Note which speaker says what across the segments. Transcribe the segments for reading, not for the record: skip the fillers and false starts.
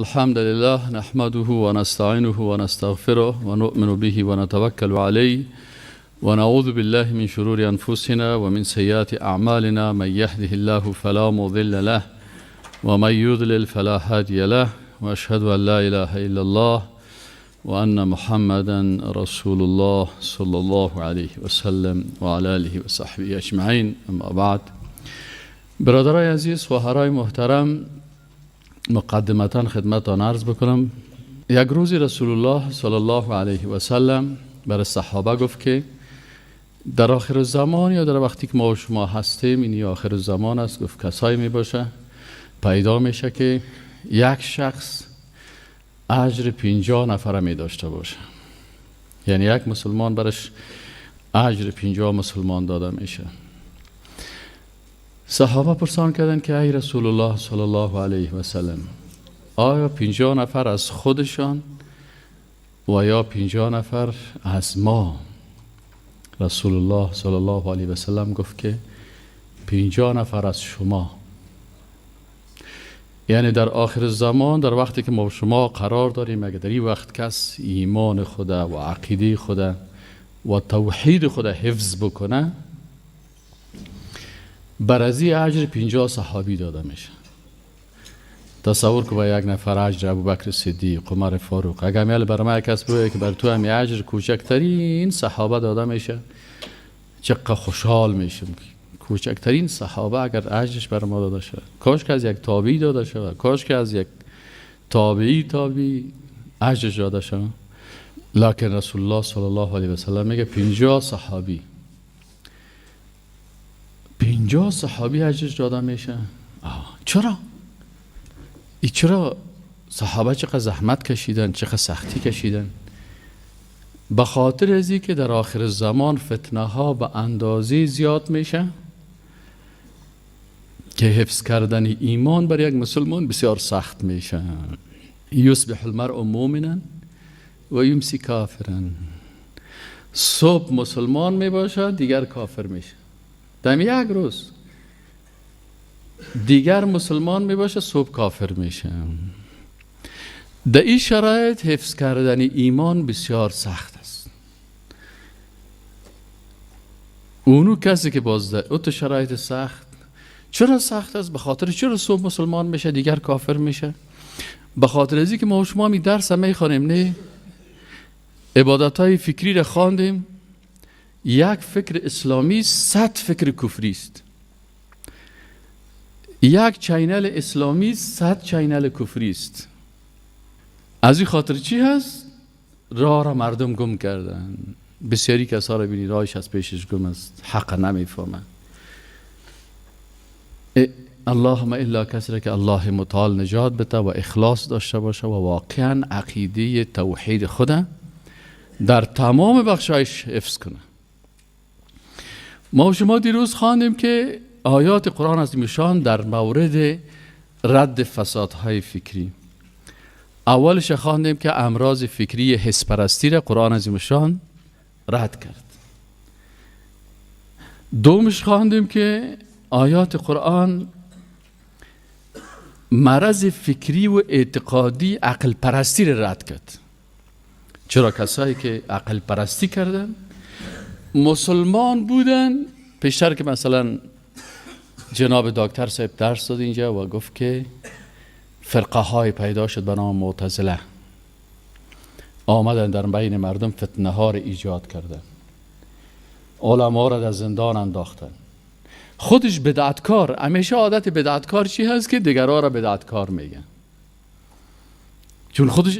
Speaker 1: الحمد لله نحمده ونستعينه ونستغفره ونؤمن به ونتوكل عليه ونعوذ بالله من شرور أنفسنا ومن سيئات أعمالنا. من يهده الله فلا مضل له ومن يضلل فلا هادي له وأشهد أن لا إله إلا الله وأن محمدا رسول الله صلى الله عليه وسلم وعلى آله وصحبه أجمعين. اما بعد، برادرای عزیز، خواهرای محترم، مقدمتا خدمتتان عرض بکنم. یک روزی رسول الله صلی الله علیه و سلم برای صحابه گفت که در آخر زمان یا در وقتی که ما و شما هستیم، این آخر زمان است. گفت کسایی می باشه پیدا میشه که یک شخص اجر 50 نفر می داشته باشه، یعنی یک مسلمان برش اجر 50 مسلمان داده میشه. صحابه پرسان کردن که ای رسول الله صلی الله علیه و سلم، آیا 50 نفر از خودشان و یا 50 نفر از ما؟ رسول الله صلی الله علیه و سلم گفت که 50 نفر از شما. یعنی در آخر زمان، در وقتی که ما و شما قرار داریم، اگر در این وقت کس ایمان خود و عقیده خود و توحید خود حفظ بکنه، بر از این اجر 50 صحابی داده میشه. تصور که با یک نفر اجر ابوبکر صدیق، عمر فاروق، اگر میل بر ما کس بگه که بر تو هم اجر کوچکترین صحابه داده میشه، چقدر خوشحال میشم. کوچکترین صحابه اگر اجرش بر ما داده شد، کاش که از یک تابعی داده شد، کاش که از یک تابعی اجرش داده شد. لکن رسول الله صلی الله علیه و سلم میگه 50 صحابی 50 صحابی اجرش داده میشه. چرا؟ چرا صحابه چقدر زحمت کشیدن، چقدر سختی کشیدن؟ به خاطر ازی که در آخر زمان فتنه ها به اندازه زیاد میشه که حفظ کردن ایمان بر یک مسلمان بسیار سخت میشه. یصبح المرء مؤمنا و یمسی کافرا. صبح مسلمان میباشه، دیگر کافر میشه. در یک روز دیگر مسلمان میباشه، صبح کافر میشه. در این شرایط حفظ کردن ایمان بسیار سخت است. اونو کسی که باز در اون شرایط سخت، چرا سخت است؟ به خاطر چرا صبح مسلمان میشه دیگر کافر میشه؟ به خاطر ازی که ما و شما می درس میخوانیم، نه عبادت های فکری را خواندیم. یک فکر اسلامی 100 فکر کفری است. یک چینل اسلامی 100 چینل کفری است. از این خاطر چی هست؟ راه را مردم گم کردن. بسیاری کسا را بینی راهش از پیشش گم است، حق نمیفهمن. اللهم الا کسی را که الله متعال نجات بده و اخلاص داشته باشه و واقعا عقیده توحید خود در تمام بخشایش حفظ کنه. ما و شما دیروز خواندیم که آیات قرآن عظیم‌شان در مورد رد فسادهای فکری. اولش خواندیم که امراض فکری حس پرستی را قرآن عظیم‌شان رد کرد. دومش خواندیم که آیات قرآن مرض فکری و اعتقادی عقل پرستی را رد کرد. چرا کسایی که عقل پرستی کردن، مسلمان بودن، پیشتر که مثلا جناب دکتر صاحب درس داد اینجا و گفت که فرقه های پیدا شد به نام معتزله، آمدن در بین مردم فتنه ها را ایجاد کردن، علما را در زندان انداختن. خودش بدعتکار، همیشه عادت بدعتکار چی هست که دیگرها را بدعتکار میگن. چون خودش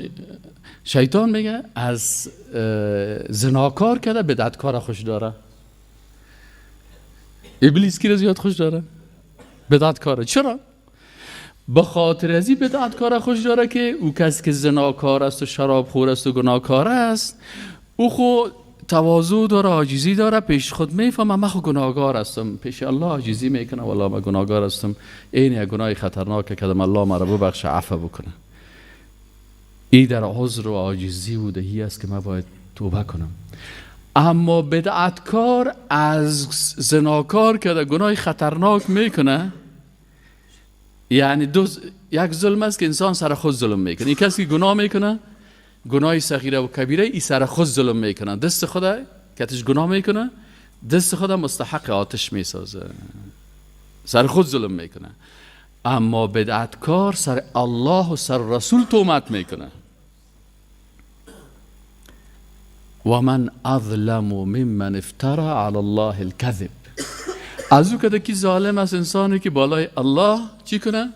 Speaker 1: شیطان میگه از زناکار کرده بدعتکار خوش داره. ابلیس کی را زیاد خوش داره؟ بدعتکاره. چرا؟ به خاطر ازی بدعتکار خوش داره که او کسی که زناکار است و شراب خور است و گناهکار است، او خود تواضع داره، عاجزی داره، پیش خود میفهمه من خود گناهکار هستم، پیش الله عاجزی میکنه، والله من گناهکار هستم، این یک گناه خطرناکه که الله مرا ببخشه، عفو بکنه. این در عذر و عاجزی و دهی است که من باید توبه کنم. اما بدعتکار از زناکار که گناه خطرناک میکنه، یعنی یک ظلم است که انسان سر خود ظلم میکنه. این کسی که گناه میکنه، گناه صغیره و کبیره، این سر خود ظلم میکنه، دست خدا کتش گناه میکنه، دست خدا مستحق آتش میسازه، سر خود ظلم میکنه. اما بدعتکار سر الله و سر رسول تهمت میکنه. و من اظلم ممن افترى علی الله الكذب. از او کده کی ظالم است انسانی که بالای الله چی کنه؟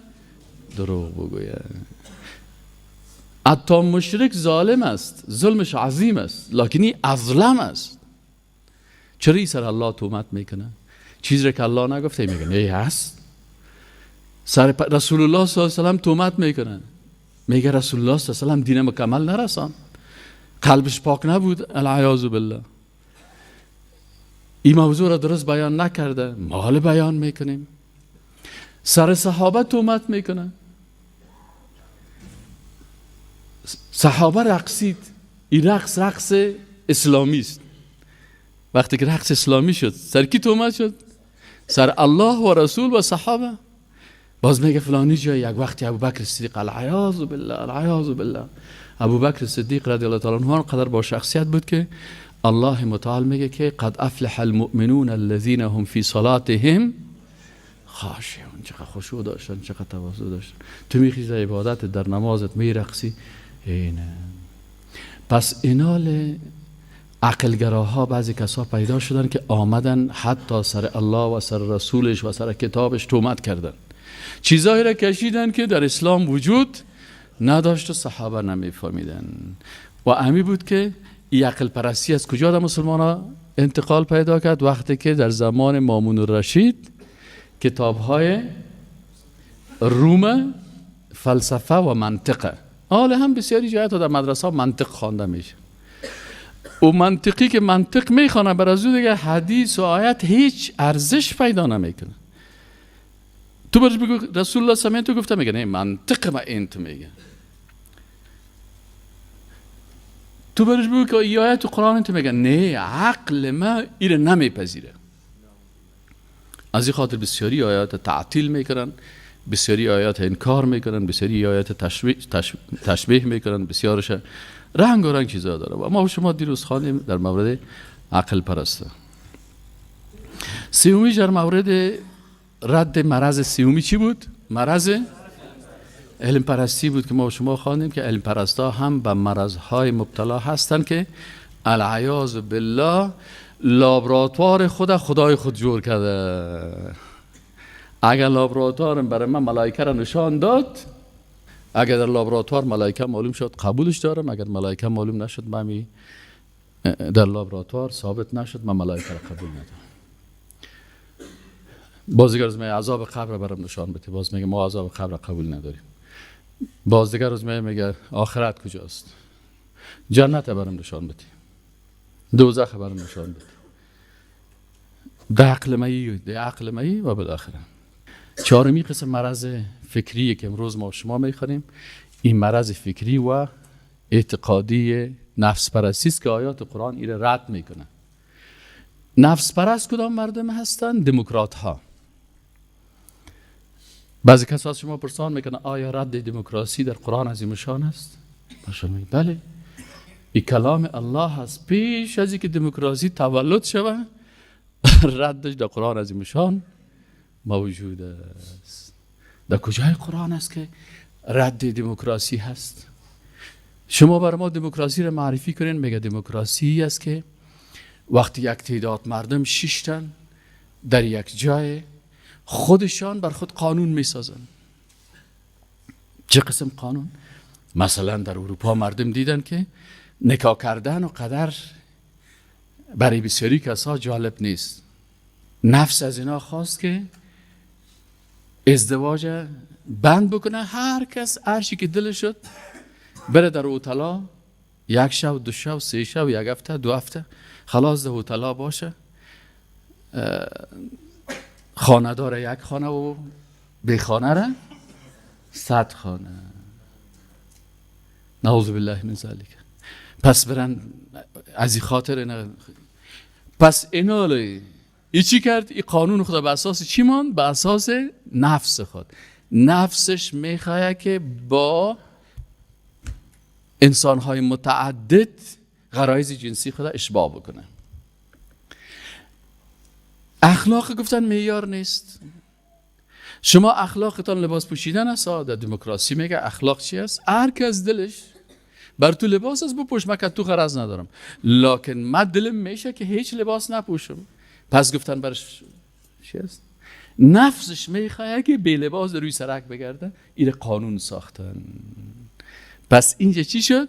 Speaker 1: دروغ بگویه. حتی مشرک ظالم است، ظلمش عظیم است، لکن این اظلم است. چرا این سر الله تهمت میکنه؟ چیزی که الله نگفته میگه نه هست. سر رسول الله صلی الله علیه و سلم تهمت میکنه، میگه رسول الله صلی الله علیه و سلم دین مکمل نرسان، قلبش پاک نبود، العیاذ بالله. این موضوع را درست بیان نکرده، ما حالا بیان میکنیم. سر صحابه تهمت میکنه. صحابه رقصید. این رقص اسلامی است. وقتی که رقص اسلامی شد سر کی تهمت شد؟ سر الله و رسول و صحابه. باز میگه فلانی جای یک وقتی ابوبکر صدیق، العیاذ بالله العیاذ بالله، ابوبکر صدیق رضی الله تعالی عنه قدر با شخصیت بود که الله متعال میگه که قد افلح المؤمنون الذين هم في صلاتهم خاشعون. چقدر خشوع داشتن، چقدر تواضع داشتن. تو میخیزه عبادت در نمازت میرقصی. اینه. پس اینال عقلگراها بعضی کسا پیدا شدن که آمدن حتی سر الله و سر رسولش و سر کتابش تهمت کردن، چیزایی را کشیدن که در اسلام وجود نداشت و صحابه نمیفهمیدن. و امی بود که این عقل پرستی از کجا در مسلمان ها انتقال پیدا کرد؟ وقتی که در زمان مامون الرشید کتاب‌های روم فلسفه و منطقه، حالا هم بسیاری جایت در مدرسه منطق خوانده میشه. و منطقی که منطق میخوانه بر از او دیگه حدیث و آیت هیچ ارزش پیدا نمیکنه. تو برش بگو رسول الله سمین تو گفته، میگه نه منطق ما انت میگه. تو برش بگو که ای آیت و قرآن انت، میگه نه عقل ما ایره نمیپذیره. از این خاطر بسیاری آیات تعطیل میکنن، بسیاری آیات انکار میکنن، بسیاری آیات تشبیه میکنن، بسیارش رنگ و رنگ چیزا داره. و ما شما دیروز خواندیم در مورد عقل پرسته. سیومی در مورد رد مرض سیومی چی بود؟ مرض علم پرستی بود که ما شما خواندیم که علم پرستا هم به مرضهای مبتلا هستن که العیاذ بالله لابراتوار خدای خود جور کرده. اگر لابراتوارم برای من ملائکه را نشان داد، اگر در لابراتوار ملائکه معلوم شد قبولش دارم، اگر ملائکه معلوم نشد من در لابراتوار ثابت نشد، من ملائکه را قبول ندارم. باز دیگر روز عذاب قبر برام نشان بده، باز میگه ما عذاب قبر قبول نداریم. باز دیگر روز میگه آخرت کجاست، جنت برام نشان بده، دوزخ برام نشان بده. ده عقل مایی و بالاخره چهارمی قسم مرض فکری که امروز ما شما میخوانیم، این مرض فکری و اعتقادی نفس پرستی است که آیات قرآن ایره رد میکنه. نفس پرست کدام مردم هستن؟ دموکرات ها. بعضی کسا از شما پرسان میکنه آیا رد دموکراسی در قرآن عظیم شان است؟ بله، این کلام الله هست. پیش از اینکه دموکراسی تولد شود ردش در قرآن عظیم شان موجود است. در کجای قرآن است که رد دموکراسی هست؟ شما برای ما دموکراسی را معرفی کنین. میگه دموکراسی است که وقتی یک تعداد مردم شیشتن در یک جای خودشان بر خود قانون میسازن. چه قسم قانون؟ مثلا در اروپا مردم دیدن که نکاح کردن و قدر برای بسیاری کسا جالب نیست. نفس از اینا خواست که ازدواج بند بکنه. هر کس هر چی که دلش شد بره در هتل، یک شب، دو شب، سه شب، یک هفته، دو هفته، خلاص در هتل باشه. خانه داره یک خانه و بی خانه را 100 خانه. نعوذ بالله من ذلک. پس برن از این خاطر اینا. پس اینا چی کرد؟ این قانون خدا به اساس چی ماند؟ به اساس نفس خود. نفسش میخواه که با انسانهای متعدد غرایز جنسی خود اشباع بکنه. اخلاق گفتن معیار نیست. شما اخلاقتان لباس پوشیدن است. در دموکراسی میگه اخلاق چی است؟ هر کس دلش بر تو لباس است بپوش، من که تو غرض ندارم، لکن من دلم میشه که هیچ لباس نپوشم. پس گفتن برش چی است؟ نفسش میخواه که بی لباس روی سرک بگرده. این قانون ساختن. پس اینجا چی شد؟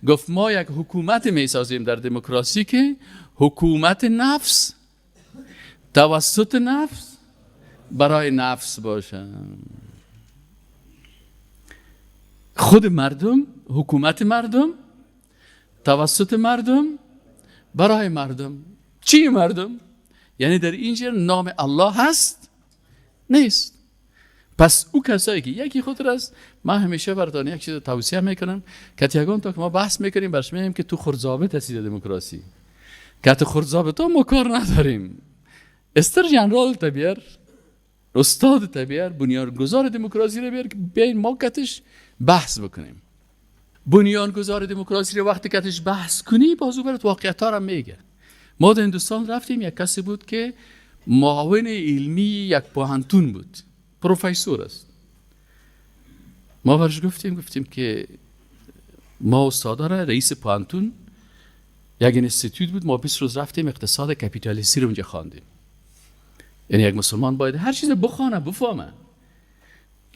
Speaker 1: گفت ما یک حکومت میسازیم در دموکراسی که حکومت نفس توسط نفس برای نفس باشه. خود مردم، حکومت مردم توسط مردم برای مردم. چی مردم؟ یعنی در اینجا نام الله هست نیست. پس او کسایی که یکی خود راست، من همیشه براتون یک چیز توصیه میکنم که یگان تا که ما بحث میکنیم برش میگیم که تو خردضابط هستی در دموکراسی، که تو خردضابط ها ما کار نداریم. استر جنرال تبیر، استاد تبیر، بنیانگذار دموکراسی رو بیار که بیاین ما کتش بحث بکنیم. بنیانگذار دموکراسی رو وقتی کتش بحث کنی بازو برات واقعیت ها رو میگه. ما در هندوستان رفتیم، یک کسی بود که معاون علمی یک پوهنتون بود، پروفسور است. ما برش گفتیم که ما استادا را رئیس پوهنتون یک انستیتوت بود، ما 20 روز رفتیم اقتصاد کپیتالیستی رو اونجا خواندیم. یعنی یک مسلمان باید هر چیز بخونه بفهمه.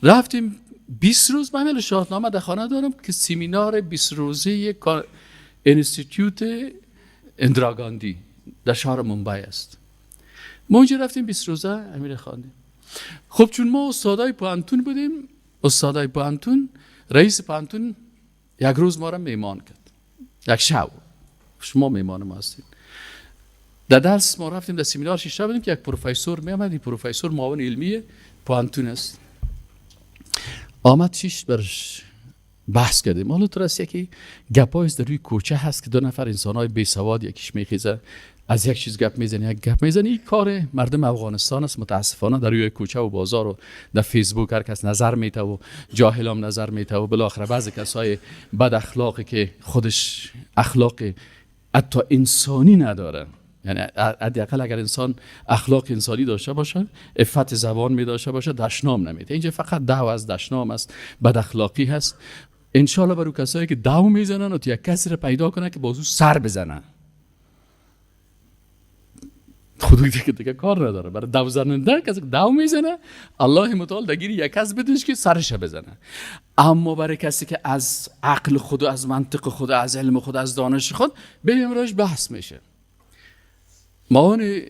Speaker 1: رفتیم 20 روز. من میل شاهنامه در خانه دارم که سمینار 20 روزه انستیتوت اندراگاندی در شهر ممبئی است. ما اونجا رفتیم 20 روزه امیر خواندیم. خب چون ما استادای پوهنتون بودیم، استادای پوهنتون، رئیس پوهنتون یک روز ما را میمان کرد، یک شب شما میمان ما هستید. در درس ما رفتیم در سمینار شیشه بودیم که یک پروفسور می آمد. این پروفسور معاون علمی پوهنتون است. آمد شیش برش بحث کردیم. حالا تو راست یکی گپای در روی کوچه هست که دو نفر انسانای بی سواد یکیش میخیزه از یک چیز گپ میزنه، یک گپ میزنه. این کار مردم افغانستان است. متاسفانه در روی کوچه و بازار و در فیسبوک هر کس نظر میته و جاهل هم نظر میته و بالاخره بعضی کسای بد اخلاقی که خودش اخلاق حتی انسانی نداره، یعنی حداقل اگر انسان اخلاق انسانی داشته باشه، عفت زبان می داشته باشه، دشنام نمیده. اینجا فقط دعوا از دشنام است، بد اخلاقی هست. ان شاء الله برای کسایی که دعوا میزنن و یک کسی رو پیدا کنه که بازو سر بزنه. خودی دیگه کار نداره. برای دعوا زننده کسی که دعوا میزنه الله متعال دگیری یک کس بدش که سرش بزنه. اما برای کسی که از عقل خود، از منطق خود، از علم خود، از دانش خود به امروز بحث میشه. معاون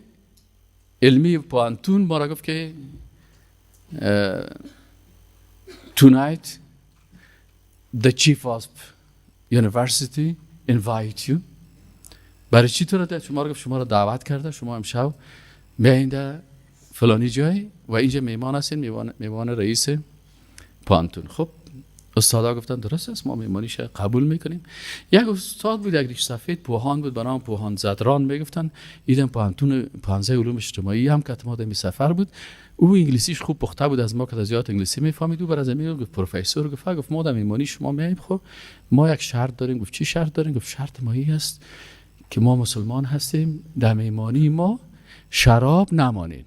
Speaker 1: علمی پوهنتون ما را گفت که tonight the chief of university invite you. برای چی تو را شما را گفت شما را دعوت کرده، شما امشب بیاین در فلانی جای و اینجا میمان هستین، میمان رئیس پوهنتون. خب استادا گفتن درست است، ما میمانیش قبول میکنیم. یک استاد بود، یک ریش سفید پوهان بود، به نام پوهان زدران میگفتن. ایدم پوهنتون پانزه علوم اجتماعی هم که ما در سفر بود. او انگلیسیش خوب پخته بود از ما که زیاد انگلیسی میفهمید. او برای زمین گفت پروفسور گفت ما در میمانی شما میایم. خب ما یک شرط داریم. گفت چی شرط داریم؟ گفت شرط ما این است که ما مسلمان هستیم، در میمانی ما شراب نمانید.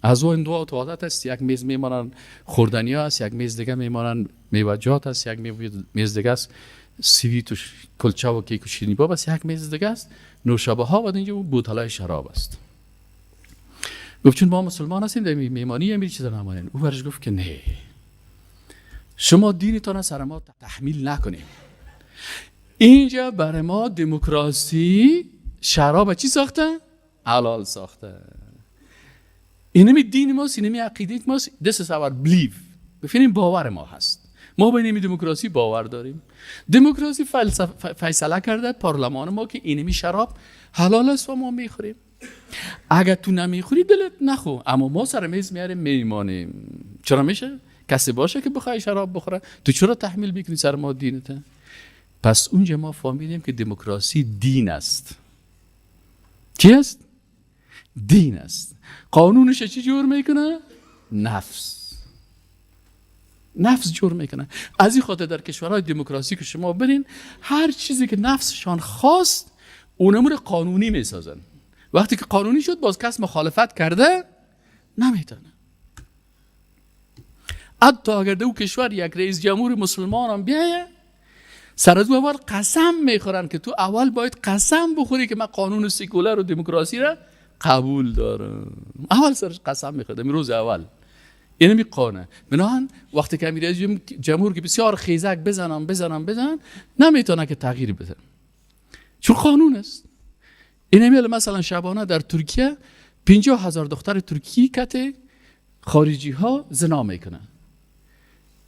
Speaker 1: از اون دو عادت است. یک میز میمانن خوردنی ها است، یک میز دیگه میمانن میوه‌جات است، یک میز دیگه است سویت و کلچه و کیک و شیرینی باب است، یک میز دیگه است نوشابه ها و اینجا بوتلای شراب است. گفت چون ما مسلمان هستیم در میمانی همین چیزا نمانید. او برش گفت که نه، شما دینتون سر ما تحمیل نکنید. اینجا برای ما دموکراسی شراب چی ساخته؟ حلال ساخته. اینمی دین ماست، اینمی عقیده ماست. This is our belief. ببینیم باور ما هست. ما به اینمی دموکراسی باور داریم. دموکراسی فیصله کرده پارلمان ما که اینمی شراب حلال است و ما میخوریم. اگر تو نمیخوری دلت نخو، اما ما سر میز میاریم میمانیم. چرا میشه؟ کسی باشه که بخوای شراب بخوره؟ تو چرا تحمیل میکنی سر ما دینته؟ پس اونجا ما فهمیدیم که دموکراسی دین است. چی است؟ دین است. قانونش چی جور میکنه؟ نفس. نفس جور میکنه. از این خاطر در کشورهای دموکراسی که شما برین، هر چیزی که نفسشان خواست اونمون قانونی میسازن. وقتی که قانونی شد باز کس مخالفت کرده نمیتونه. حتی اگر در اون کشور یک رئیس جمهور مسلمان هم بیایه، سر از اول قسم میخورن که تو اول باید قسم بخوری که من قانون سکولر و دموکراسی را قبول دارم. اول سرش قسم میخورد می روز اول. این می قانه. بنابراین وقتی که رئیس جمهور که بسیار خیزک بزنن نمیتونه که تغییر بده، چون قانون است. این مثلا شبانه در ترکیه 50,000 دختر ترکی کت خارجی ها زنا میکنن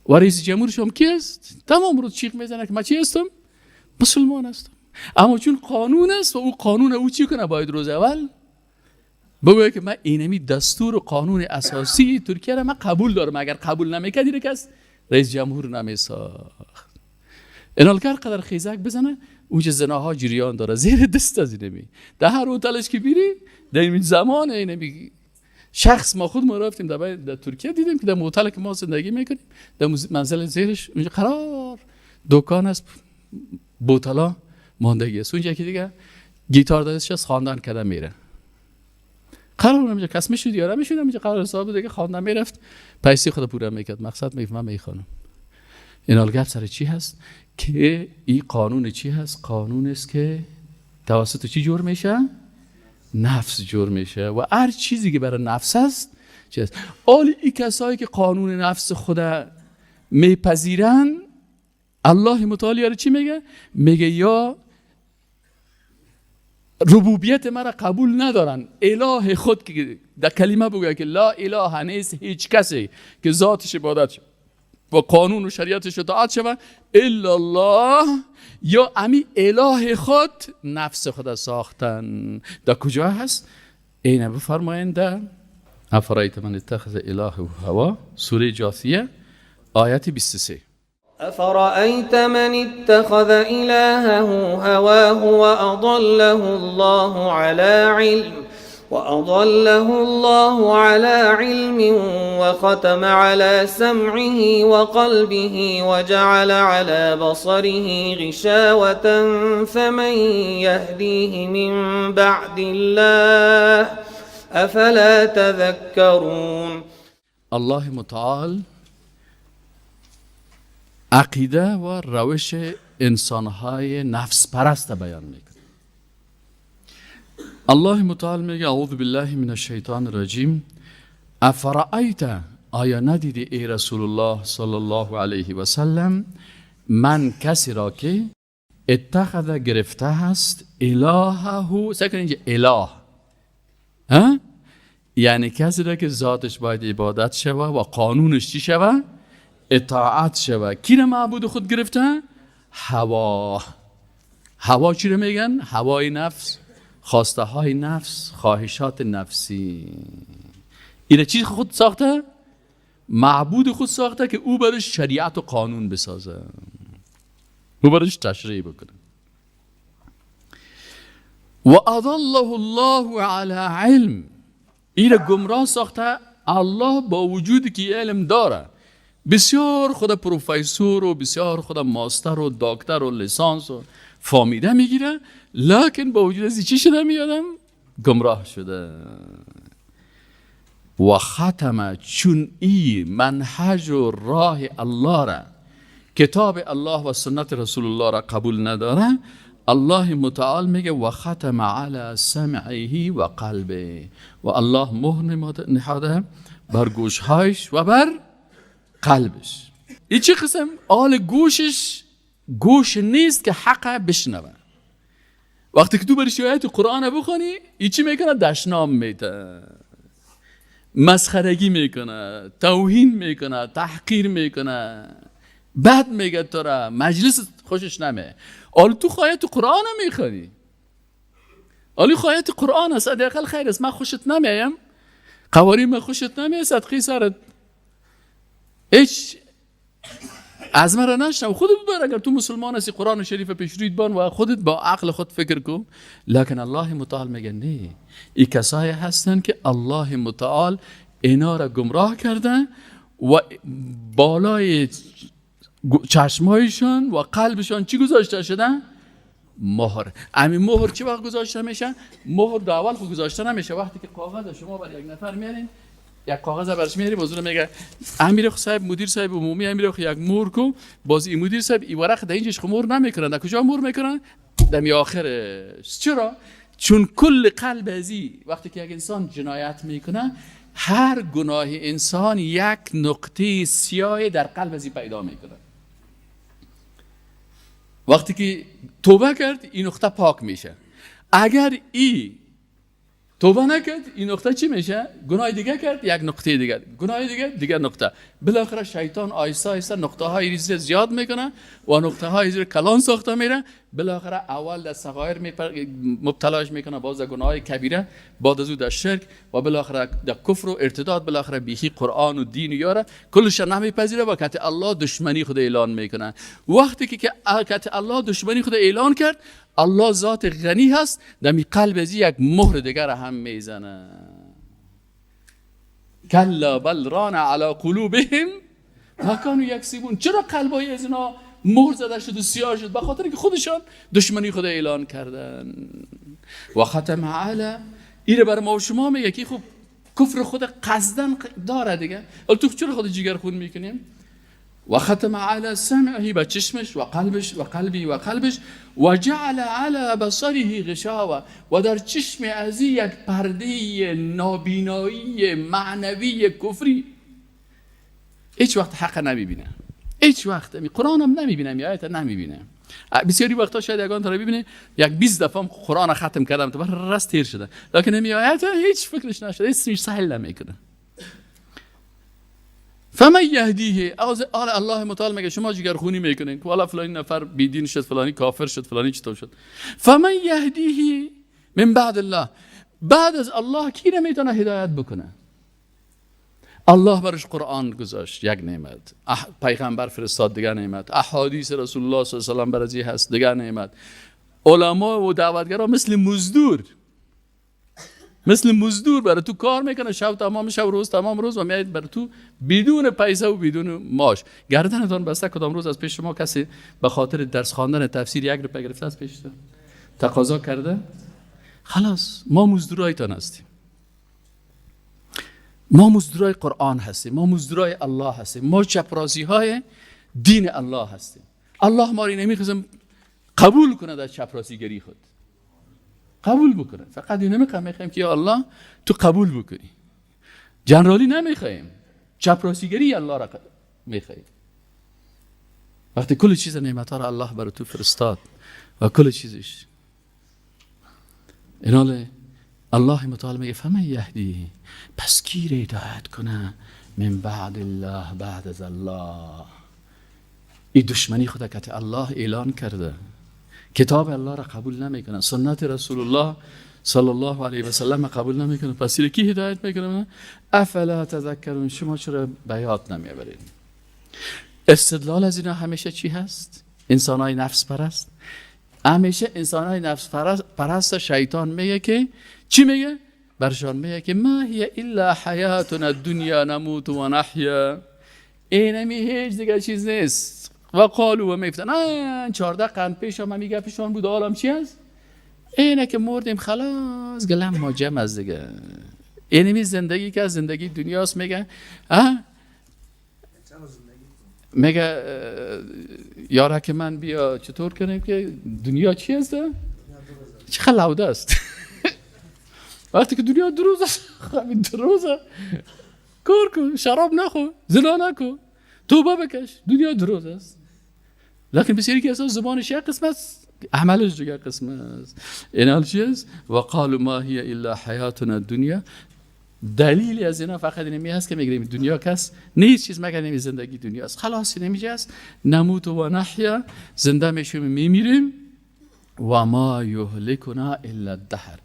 Speaker 1: و رئیس جمهورش هم کی است؟ تمام روز چیخ میزنه که من چی هستم؟ مسلمان هستم. اما چون قانون است و او قانون او چی کنه؟ باید روز اول بگوید که من اینمی دستور و قانون اساسی ترکیه را من قبول دارم. اگر قبول نمیکرد دیگه کس رئیس جمهور نمیساخت. اینالکر قدر خیزک بزنه اونجا زناها جریان داره زیر دست از اینمی. در هر هتلش که بیری در این زمان اینمی شخص ما خود ما رفتیم در ترکیه دیدیم که در هتل که ما زندگی میکنیم در منزل زیرش اونجا قرار دکان است، بوتلا ماندگی است. اونجا که دیگه گیتار دستش از خواندن کرده میره. قرار اونجا کس میشود یا نمیشود، اونجا قرار حساب دیگه خواندن میرفت، پیسه خود پورا میکرد. مقصد میگم من میخوانم. این الگرد سر چی هست؟ که این قانون چی هست؟ قانون است که توسط چی جور میشه؟ نفس جور میشه و هر چیزی که برای نفس هست چی هست؟ آلی این کسایی که قانون نفس خدا میپذیرن، الله متعالی چی میگه؟ میگه یا ربوبیت مرا قبول ندارن، اله خود که در کلمه بگه که لا اله نیست هیچ کسی که ذاتش عبادت شد و قانون و شریعتش اطاعت شود الا الله، یا امی اله خود نفس خود ساختن. در کجا هست؟ اینه بفرمایند در افرایت من اتخذ اله هوا، سوره جاثیه آیت 23.
Speaker 2: أفرأيت من اتخذ إلهه هواه وأضله الله على علم وختم على سمعه وقلبه وجعل على بصره غشاوة فمن يهديه من بعد الله أفلا تذكرون.
Speaker 1: الله متعال عقیده و روش انسانهای نفس پرست بیان میکنه. الله متعال میگه اعوذ بالله من الشیطان الرجیم افرأیت، آیا ندیدی ای رسول الله صلی الله علیه و سلم، من کسی را که اتخذ گرفته هست الهه، سکن اینجا اله یعنی کسی را که ذاتش باید عبادت شوه و قانونش چی شوه؟ اطاعت شوه. کی را معبود خود گرفته؟ هوا. هوا چی را میگن؟ هوای نفس، خواسته های نفس، خواهشات نفسی. این چی خود ساخته؟ معبود خود ساخته که او برش شریعت و قانون بسازه، او برش تشریع بکنه. و اضله الله علی علم، این گمراه ساخته الله با وجودی که علم داره. بسیار خود پروفیسور و بسیار خود ماستر و دکتر و لیسانس و فامیده میگیره، لکن با وجود ازی چی شده میادم؟ گمراه شده. و ختم، چون ای منهج و راه الله را، کتاب الله و سنت رسول الله را قبول نداره، الله متعال میگه و ختم علی سمعه و قلبه، و الله مهر نهاده بر گوشهایش و بر قلبش. این چه قسم؟ آل گوشش گوش نیست که حق بشنوه. وقتی که تو برش آیت قرآن بخونی این چی میکنه؟ دشنام میده، مسخرگی میکنه، توهین میکنه، تحقیر میکنه، بد میگه تو را، مجلس خوشش نمیه. آل تو آیت قرآن میخونی، آلی آیت قرآن است، حداقل خیر است، من خوشت نمیم، قوانین من خوشت نمیه، صدقی سرت هیچ از مرا نشنو، خودت ببر. اگر تو مسلمان هستی قرآن شریف پیش رویت بان و خودت با عقل خود فکر کن. لکن الله متعال میگه نه، این کسایی هستن که الله متعال اینا را گمراه کردن و بالای چشمایشان و قلبشان چی گذاشته شدن؟ مهر. همین مهر چی وقت گذاشته میشه؟ مهر در اول خود گذاشته نمیشه. وقتی که کاغذ شما برای یک نفر میارین، یک کاغذ برش میاری، بازور میگه امیر صاحب، مدیر صاحب عمومی امیر یک مهر کو، باز این مدیر صاحب این ورق در اینجاش مهر نمیکنن. در کجا مهر میکنن؟ در آخرش. چرا؟ چون کل قلب ازی وقتی که یک انسان جنایت میکنه، هر گناه انسان یک نقطه سیاه در قلب ازی پیدا میکنه. وقتی که توبه کرد این نقطه پاک میشه. اگر ای توبه نکرد این نقطه چی میشه؟ گناه دیگه کرد، یک نقطه دیگه، گناه دیگه نقطه. بالاخره شیطان آیسته آیسته نقطه های ریز زیاد میکنه و نقطه های زیر کلان ساخته میره. بالاخره اول در صغایر مبتلاش میکنه، باز در گناه کبیره، بعد از او در شرک و بالاخره در کفر و ارتداد. بالاخره بیخی قرآن و دین یاره کلش نمیپذیره و کت الله دشمنی خود اعلان میکنه. وقتی که کت الله دشمنی خود اعلان کرد، الله ذات غنی هست، در می قلب ازی یک مهر دیگر هم میزنه. کلا بل ران علی قلوبهم ما کانوا یکسبون. چرا قلبای از اینا مهر زده شد و سیاه شد؟ به خاطر که خودشان دشمنی خود اعلان کردن. و ختم علی ایره بر ما و شما میگه که خب کفر خود قصدن داره دیگه. ولی تو چرا خود جگر خون میکنیم؟ و ختم علی سمعه، به چشمش و قلبش و قلبی و قلبش، و جعل علی بصره غشاوه، و در چشم ازی یک پرده نابینایی معنوی کفری. هیچ وقت حق نمیبینه، هیچ وقت قرآن هم نمیبینه، آیت نمیبینه. بسیاری وقتا شاید یگان طرف ببینه یک 20 دفعه قرآن ختم کردم تو بر راست تیر شده، لکن این آیت هیچ فکرش نشده، هیچ سهل نمیکنه. فمن یهدیه، الله متعال میگه شما جگرخونی میکنین که والا فلانی نفر بیدین شد، فلانی کافر شد، فلانی چطور شد. فمن یهدیه من بعد الله، بعد از الله کی نمیتونه هدایت بکنه؟ الله برش قرآن گذاشت، یک نعمت. پیغمبر فرستاد، دیگر نعمت. احادیث رسول الله صلی الله علیه و سلم برازی هست، دیگر نعمت. علما و دعوتگرا مثل مزدور برای تو کار میکنه، شب تمام شب، روز تمام روز، و میاد برای تو بدون پیسه و بدون معاش. گردنتون بسته کدام روز از پیش شما کسی به خاطر درس خواندن تفسیر 1 روپیه گرفته از پیش تقاضا کرده؟ خلاص ما مزدورایتان هستیم، ما مزدورای قرآن هستیم، ما مزدورای الله هستیم، ما چپرازی های دین الله هستیم. الله ما رو نمیخوایم قبول کنه در چپرازیگری خود، قبول بکنه. فقط اینو میخوایم که یا الله تو قبول بکنی. جنرالی نمیخوایم، چپراسیگری الله را میخوایم. وقتی کل چیز نعمت ها را الله برای تو فرستاد و کل چیزش، ایناله الله متعال میگه فمن یهدی، پس کی را هدایت کنه من بعد الله، بعد از الله. این دشمنی خدا که الله اعلان کرده، کتاب الله را قبول نمیکنن، سنت رسول الله صلی الله علیه و سلم قبول نمیکنن، پس کی هدایت میکنه؟ افلا تذکرون، شما چرا به یاد نمیبرید؟ استدلال از اینا همیشه چی هست؟ انسانای نفس پرست. همیشه انسانای نفس پرست شیطان میگه که چی میگه؟ برشان میگه که ما هی الا حیاتنا الدنیا نموت و نحیا، اینمی هیچ دیگه چیز نیست. و قالو و میفتن 14 قرن پیش هم میگه پیشان بود عالم چی هست؟ اینه که مردیم خلاص گلم ما جمع از دیگه. اینمی زندگی که از زندگی دنیاست. میگه میگه یاره که من بیا چطور کنیم که دنیا چی هست؟ چه خلاوده است. وقتی که دنیا دروز است، همین دروزه، کار کن، شراب نخو، زنا نکن، توبه بکش، دنیا دروز است. لکن بسیاری که اصلا زبانش یک قسم است، عملش دیگر قسم است. این حال چیست؟ و قالوا ما هی الا حیاتنا الدنیا. دلیلی از اینا فقط اینمی هست که میگیم دنیا کس نیست چیز مگر نمی زندگی دنیا است. خلاص نمیشه است. نموت و نحیا، زنده میشیم میمیریم. و ما یهلکنا الا الدهر،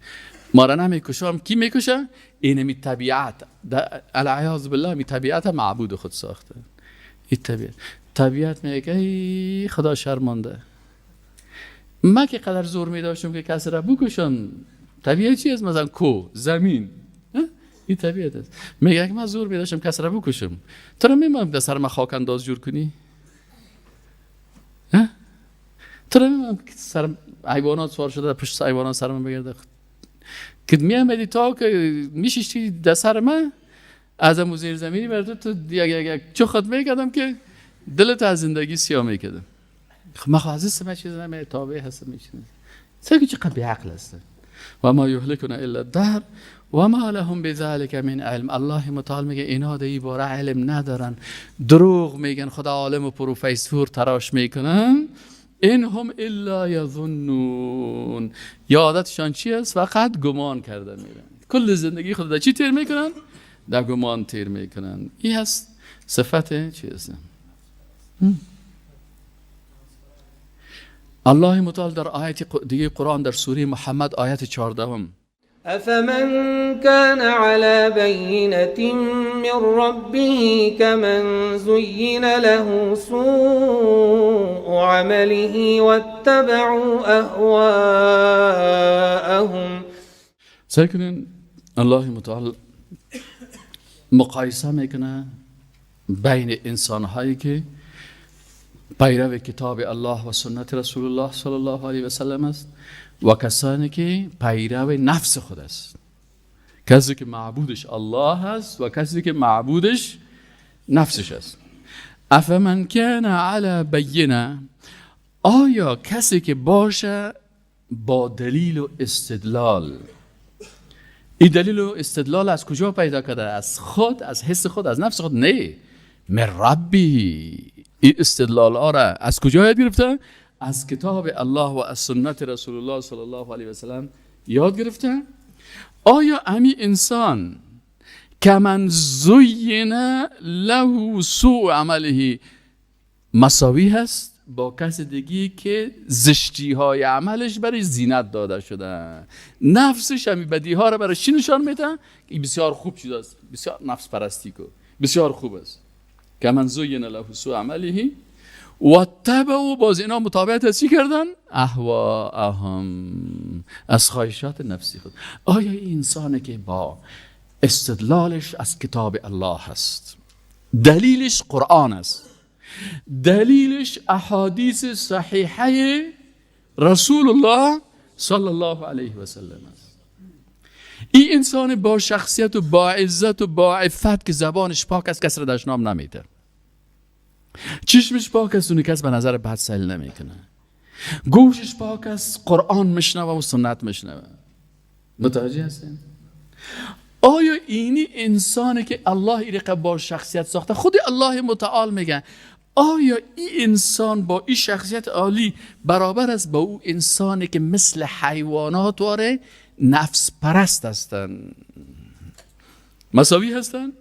Speaker 1: ما را نمیکشم. کی میکشه؟ اینمی طبیعت، العیاذ بالله، می طبیعت معبود خود ساخته. این طبیعت میگه خدا شرمنده. من که قدر زور میداشتم که کسی را بکشم، طبیعت چی است؟ مثلا کو، زمین، این طبیعت است. میگه اگه من زور بیداشم کس را بکشم، تو را میمونم در سر من خاک انداز جور کنی؟ تو را میمونم سر حیوانات سوار شده پشت حیوانات سر من بگرده، که میامدی تا که میشیشتی در سر من از امو زیر زمینی برده تو یک چو خود میکردم که دلت از زندگی سیاه میکردم. من خواهد همه چیز نمیه تابعه هستم میشنه سرکی چقدر بیعقل هسته. و ما یهلکنا الا الدهر و ما لهم بذلک من علم. الله متعال میگه اینا در این باره علم ندارن، دروغ میگن، خدا عالم و پروفیسور تراش میکنن. این هم الا یظنون، یادتشان چی است؟ فقط گمان کرده میرن. کل زندگی خود در چی تیر میکنن؟ در گمان تیر میکنن. این هست صفت چی است؟ الله متعال در آیت دیگه قرآن در سوره محمد آیت 14
Speaker 2: أفمن كان على بينة من ربه كمن زين له سوء عمله واتبعوا أهواءهم.
Speaker 1: سيكون الله متعال مقایسه میکنه بین انسانهایی که پیرو کتاب الله و سنت رسول الله صلی الله علیه و سلم است و کسانی که پیرو نفس خود است. کسی که معبودش الله است و کسی که معبودش نفسش است. افمن کان علی بینه، آیا کسی که باشه با دلیل و استدلال. این دلیل و استدلال از کجا پیدا کرده؟ از خود، از حس خود، از نفس خود؟ نه، من ربی. این استدلال ها را از کجا یاد گرفته؟ از کتاب الله و از سنت رسول الله صلی الله علیه و سلم یاد گرفته. آیا امی انسان که من زین له سوء عمله مساوی هست با کسی دیگی که زشتی های عملش برای زینت داده شده؟ نفسش همی بدی ها را برای چی نشان میده؟ این بسیار خوب چیز است، بسیار نفس پرستی کو، بسیار خوب است. که من زین له سوء عمله و تبعوا، باز اینا مطابقت از چی کردن؟ اهواءهم، از خواهشات نفسی خود. آیا این انسانی که با استدلالش از کتاب الله هست، دلیلش قرآن است، دلیلش احادیث صحیحه رسول الله صلی الله علیه و سلم است، این انسان با شخصیت و با عزت و با عفت که زبانش پاک است کس را دشنام نمیده، چشمش پاک است اونی کس به نظر بد سیل نمیکنه، گوشش پاک است قرآن میشنوه و سنت میشنوه. متوجه هستین؟ آیا اینی انسانی که الله ایره با شخصیت ساخته، خود الله متعال میگه آیا این انسان با این شخصیت عالی برابر است با او انسانی که مثل حیوانات واره نفس پرست هستن؟ مساوی هستن؟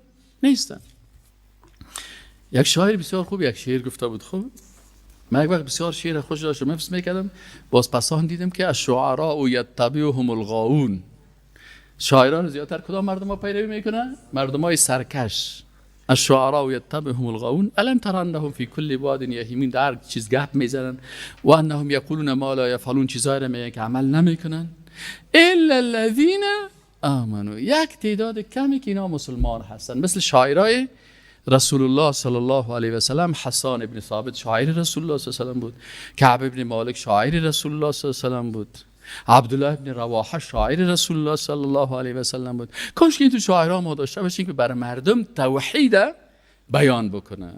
Speaker 1: نیستن. یک شاعر بسیار خوب یک شعر گفته بود. خوب من یک وقت بسیار شعر خوش داشتم حفظ میکردم، باز پسان دیدم که الشعراء یتبعهم الغاوون، شاعران زیادتر کدام مردم ها پیروی میکنن؟ مردم های سرکش. الشعراء یتبعهم الغاوون الم تر انهم فی کل واد یهیمون، در چیز گپ میزنن و انهم یقولون ما لا یفعلون، چیزایی را میگن که عمل نمیکنن. الا الذین آمنوا، یک تعداد کمی که اینا مسلمان هستن، مثل شاعرای رسول الله صلی الله علیه و سلم. حسان ابن ثابت شاعر رسول الله صلی الله علیه و سلم بود، کعب ابن مالک شاعر رسول الله صلی الله علیه و سلم بود، عبدالله ابن رواحه شاعر رسول الله صلی الله علیه و سلم بود. کاش که این تو شاعرها ما داشته باشیم که برای مردم توحید بیان بکنه.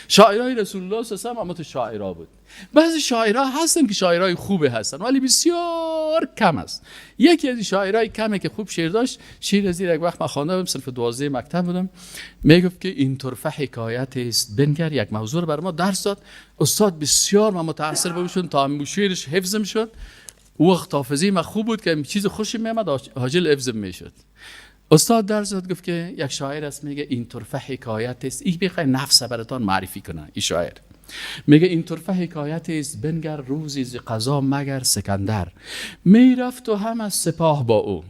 Speaker 1: شاعرای رسول الله صلی الله علیه و سلم اما تو شاعرها بود. بعضی شاعرها هستن که شاعرای خوبه هستن ولی بسیار کم است. یکی از شاعرای کمه که خوب شعر داشت، شعر از یک وقت من خوانده بودم، صنف 12 مکتب بودم، میگفت که این طرفه حکایت است بنگر، یک موضوع بر ما درس داد. استاد بسیار من متاثر بودم تا شعرش حفظم شد. وقت حافظی من خوب بود که چیز خوشی میامد حاجل حفظم میشد. استاد درس داد گفت که یک شاعر است میگه این طرفه حکایت است، این بخوای نفس براتون معرفی کنه. این شاعر میگه این طرفه حکایت است بنگر، روزی ز قضا مگر سکندر میرفت و هم از سپاه با او.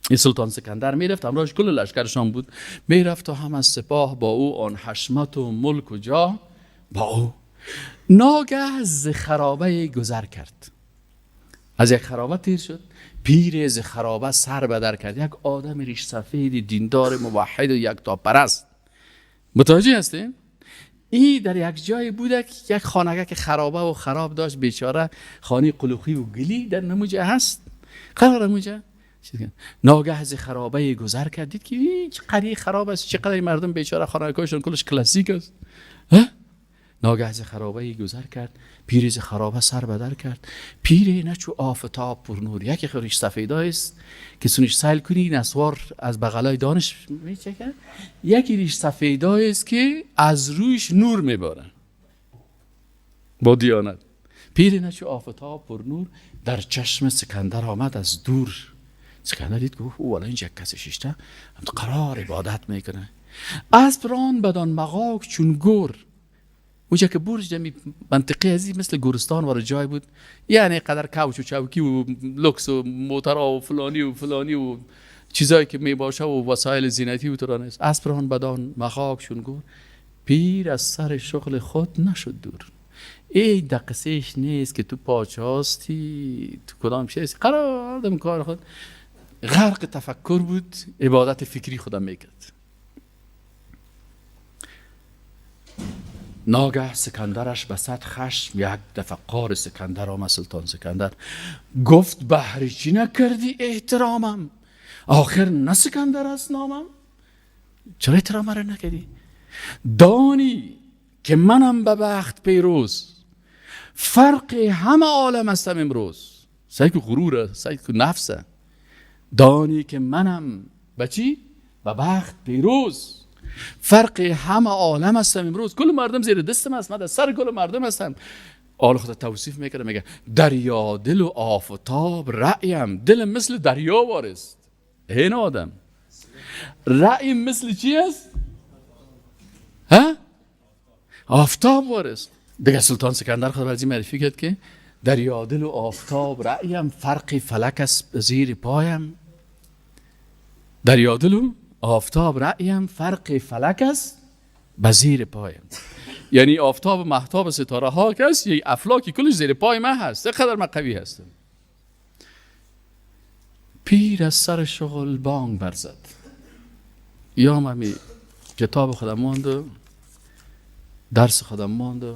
Speaker 1: این سلطان سکندر میرفت، همراهش کل لشکرشان بود، میرفت و هم از سپاه با او، آن حشمت و ملک و جاه با او. ناگه ز خرابه گذر کرد. از یک خرابه تیر شد، پیر از خرابه سر به در کرد. یک آدم ریش سفید دیندار موحد و یکتا پرست. متوجه هستین؟ این در یک جای بوده که یک خانگه که خرابه و خراب داشت، بیچاره خانه قلوخی و گلی در نموجه هست، قرار نموجه. ناگه از خرابه گذر کرد، دید که هیچ قریه خراب است، چقدر مردم بیچاره خانگه‌هاشون کلش کلاسیک است. ناگه از خرابه گذر کرد، پیر از خرابه سر بدر کرد. پیر نچو آفتاب پر نور، یکی خریش سفیده است که سونش سیل کنی نسوار از بغلای دانش میچکن، یکی ریش سفیده است که از رویش نور میباره با دیانت. پیر نچو آفتاب پر نور در چشم سکندر آمد از دور. سکندر دید که او والا اینجا کسی ششته هم قرار عبادت میکنه. اسب ران بدان مغاک چون گور. اونجا که برج دمی منطقه ازی مثل گورستان وارد جای بود، یعنی قدر کوچ و چوکی و لکس و موترها و فلانی و چیزایی که می باشه و وسایل زینتی و ترانست. اسب ران بدان مغاک چون گور، پیر از سر شغل خود نشد دور. ای دقیقش نیست که تو پاچاستی تو کدام چیزی قرار دم کار خود غرق تفکر بود، عبادت فکری خودم میکرد. ناگه سکندرش بسد خشم، یک دفعه قار سکندر آمد. سلطان سکندر گفت بهر چی نکردی احترامم؟ آخر نه سکندر است نامم؟ چرا احترام را نکردی؟ دانی که منم به بخت پیروز، فرق همه عالم هستم امروز. سعی که غروره، سعی که نفسه. دانی که منم به چی؟ به بخت پیروز، فرق همه عالم هستم امروز. کل مردم زیر دستم هست، من در سر کل مردم هستم. آل خدا توصیف میکنه، میگه دریا دل و آفتاب رأیم. دل مثل دریا وارست. این آدم رأی مثل چی است؟ ها؟ آفتاب وارست. دیگه سلطان سکندر خود برزی معرفی کرد که دریا دل و آفتاب رأیم، فرق فلک است زیر پایم. دریا دل و آفتاب رأیم، فرق فلک است به زیر پایم. یعنی آفتاب و مهتاب ستاره ها که است، یه افلاکی کلش زیر پای من هست. چقدر من قوی هستم. پیر از سر شغل بانگ برزد. یا من کتاب خودم ماند و درس خودم ماند و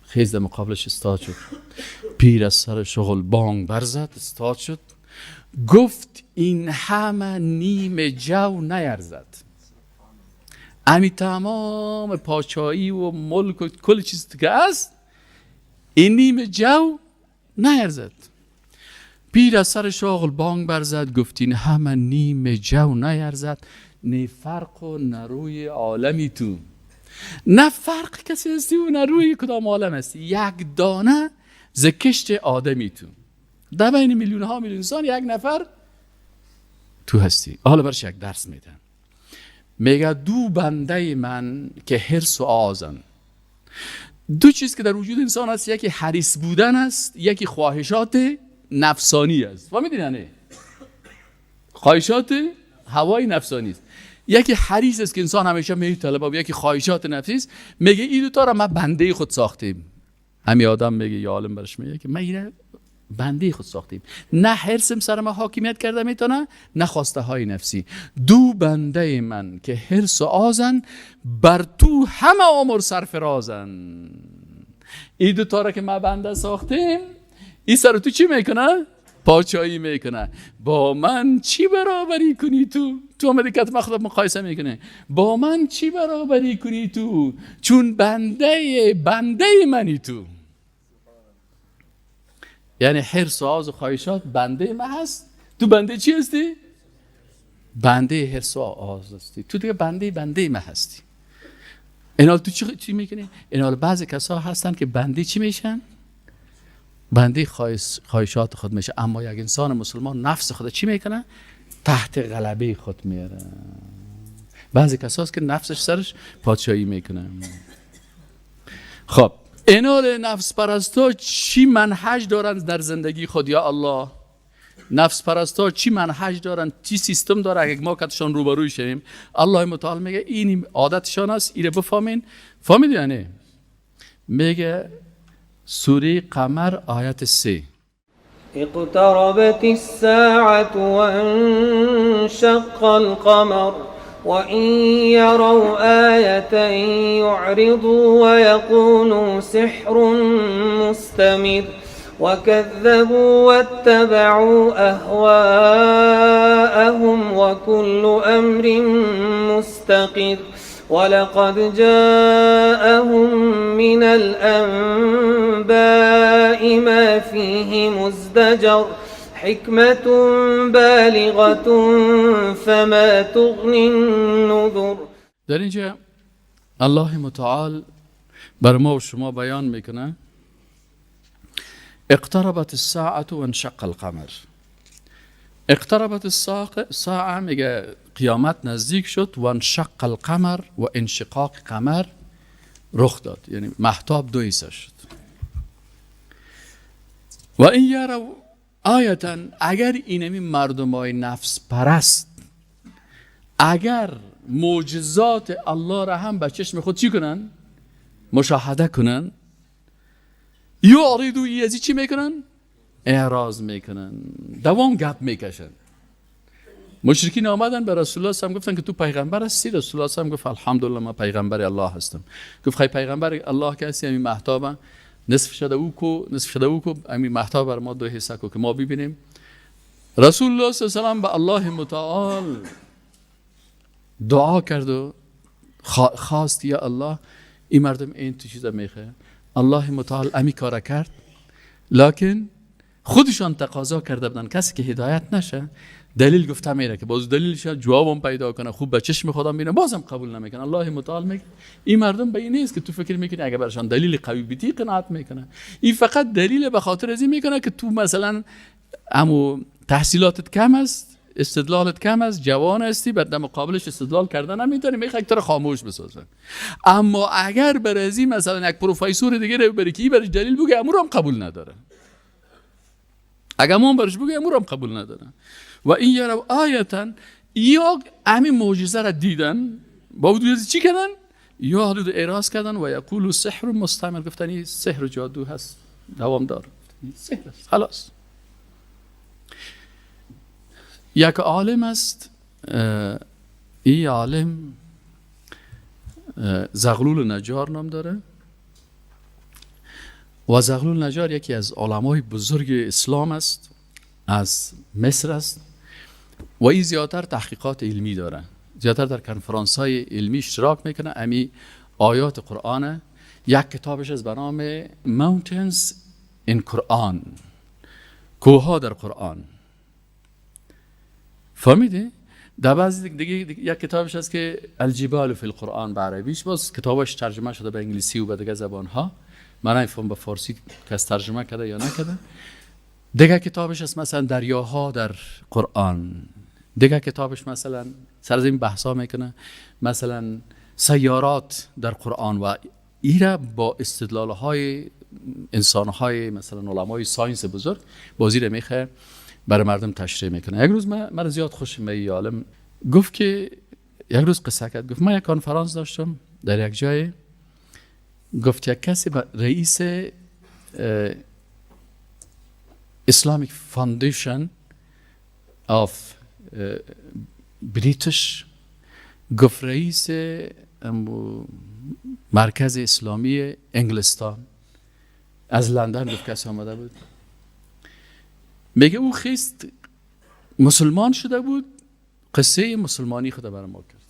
Speaker 1: خیز در مقابلش استاد شد. پیر از سر شغل بانگ برزد، استاد شد. گفت این همه نیم جو نیرزد. امی تمام پاچایی و ملک و کل چیز که است، این نیم جو نیرزد. پیر از سر شغل بانگ برزد، گفت این همه نیم جو نیرزد. نه فرق و نه روی عالمی تو. نه فرق کسی هستی و نه روی کدام عالم هستی. یک دانه ز کشت آدمی تو. در بین میلیون ها میلیون انسان یک نفر تو هستی. حالا برش یک درس میدم. میگه دو بنده من که حرص و آزن. دو چیز که در وجود انسان هست، یکی حریص بودن است، یکی خواهشات نفسانی است. فهمیدین نه؟ خواهشات هوای نفسانی است. یکی حریص است که انسان همیشه میطلبه و یکی خواهشات نفسی است. میگه این دو تا را من بنده خود ساختیم. همین آدم میگه یا عالم برش میگه که من اینه بنده خود ساختیم. نه حرصم سر ما حاکمیت کرده میتونه، نه خواسته های نفسی. دو بنده من که حرص و آزن، بر تو همه عمر سرفرازن. این دو تا را که ما بنده ساختیم، این سر تو چی میکنه؟ پاچایی میکنه. با من چی برابری کنی تو؟ تو آمده که ما خدا مقایسه میکنه. با من چی برابری کنی تو؟ چون بنده منی تو. یعنی حرص و آز و خواهشات بنده من هست. تو بنده چی هستی؟ بنده حرص و آز هستی. تو دیگه بنده من هستی. اینال تو چی میکنی؟ اینال بعضی کسا هستن که بنده چی میشن؟ بنده خواهشات خود میشه. اما یک انسان مسلمان نفس خود چی میکنه؟ تحت غلبه خود میاره. بعضی کساست که نفسش سرش پادشاهی میکنه. خب اینال نفس پرستا چی منهج دارن در زندگی خود؟ یا الله، نفس پرستا چی منهج دارن، چی سیستم داره؟ اگه ما کتشان روبروی شدیم، الله متعال میگه این عادتشان است، ایره بفهمین. فهمیدی یعنی؟ میگه سوره قمر آیت 3
Speaker 2: اقتربت الساعة وانشق القمر وإن يروا آية يعرضوا ويقولوا سحر مستمر وكذبوا واتبعوا أهواءهم وكل أمر مستقر ولقد جاءهم من الأنباء ما فيه مزدجر حكمة بالغة فما تغني النذر.
Speaker 1: در اینجا الله متعال بر ما و شما بیان میکنه اقتربت الساعة و انشق القمر. اقتربت الساعة میگه قیامت نزدیک شد و انشق القمر و انشقاق قمر رخ داد، یعنی مهتاب دو حصه شد. و این یرو آیتا، اگر اینمی مردمای نفس پرست اگر معجزات الله را هم به چشم خود چی کنن؟ مشاهده کنن، یعرضوا یزی چی میکنن؟ اعراض میکنن، دوام گپ میکشن. مشرکین آمدن به رسول الله صلی الله علیه و گفتن که تو پیغمبر هستی؟ رسول الله صلی الله علیه و گفت الحمدلله من پیغمبر الله هستم. گفت خیلی پیغمبر الله که هستی، همین مهتاب نصف شده او کو همین مهتاب بر ما دو حصه کو که ما ببینیم. رسول الله صلی الله علیه و به الله متعال دعا کرد و خواست یا الله این مردم این تو چیزا میخواه. الله متعال امی کار کرد، لکن خودشان تقاضا کرده بودن کسی که هدایت نشه دلیل گفته میره که باز دلیلش جوابم پیدا کنه، خوب به چشم خودم ببینه، بازم قبول نمیکنه. الله متعال میگه این مردم به این نیست که تو فکر میکنی اگه برشان دلیل قوی بیتی قناعت میکنه. این فقط دلیل به خاطر ازی میکنه که تو مثلا امو تحصیلاتت کم است، استدلالت کم است، جوان هستی، بعد مقابلش استدلال کردن نمیتونی، میخوای تو رو خاموش بسازن. اما اگر برازی مثلا یک پروفسور دیگه رو ببری که این برش دلیل بگه، امور هم قبول نداره. اگر من برش بگه امور هم قبول نداره. و این یرو آیتا، یا همین معجزه را دیدن با وجود چی کردن؟ یا حدود اعراض کردن و یقولوا سحر مستمر، گفتن این سحر و جادو هست دوام دار، سحر است خلاص. یک عالم است، این عالم زغلول نجار نام داره و زغلول نجار یکی از علمای بزرگ اسلام است، از مصر است و این زیادتر تحقیقات علمی داره، زیادتر در کنفرانس های علمی اشتراک میکنه. امی آیات قرآن، یک کتابش از به نام Mountains in Quran، کوها در قرآن، فهمیدی؟ در بعضی دیگه یک کتابش هست که الجبال فی القرآن به عربیش، باز کتابش ترجمه شده به انگلیسی و به دیگه زبان ها، من نمیفهم به فارسی کس ترجمه کرده یا نکرده. دیگه کتابش هست مثلا دریاها در قرآن، دیگه کتابش مثلا سر از این بحثا میکنه مثلا سیارات در قرآن و ایره با استدلالهای انسانهای مثلا علمای ساینس بزرگ بازی رو میخواه برای مردم تشریح میکنه. یک روز من زیاد خوشم به این عالم گفت که یک روز قصه کرد، گفت من یک کنفرانس داشتم در یک جای، گفت یک کسی رئیس Islamic Foundation of British، گفت رئیس مرکز اسلامی انگلستان از لندن، گفت کسی آمده بود، میگه او خیست مسلمان شده بود، قصه مسلمانی خود برای ما کرد.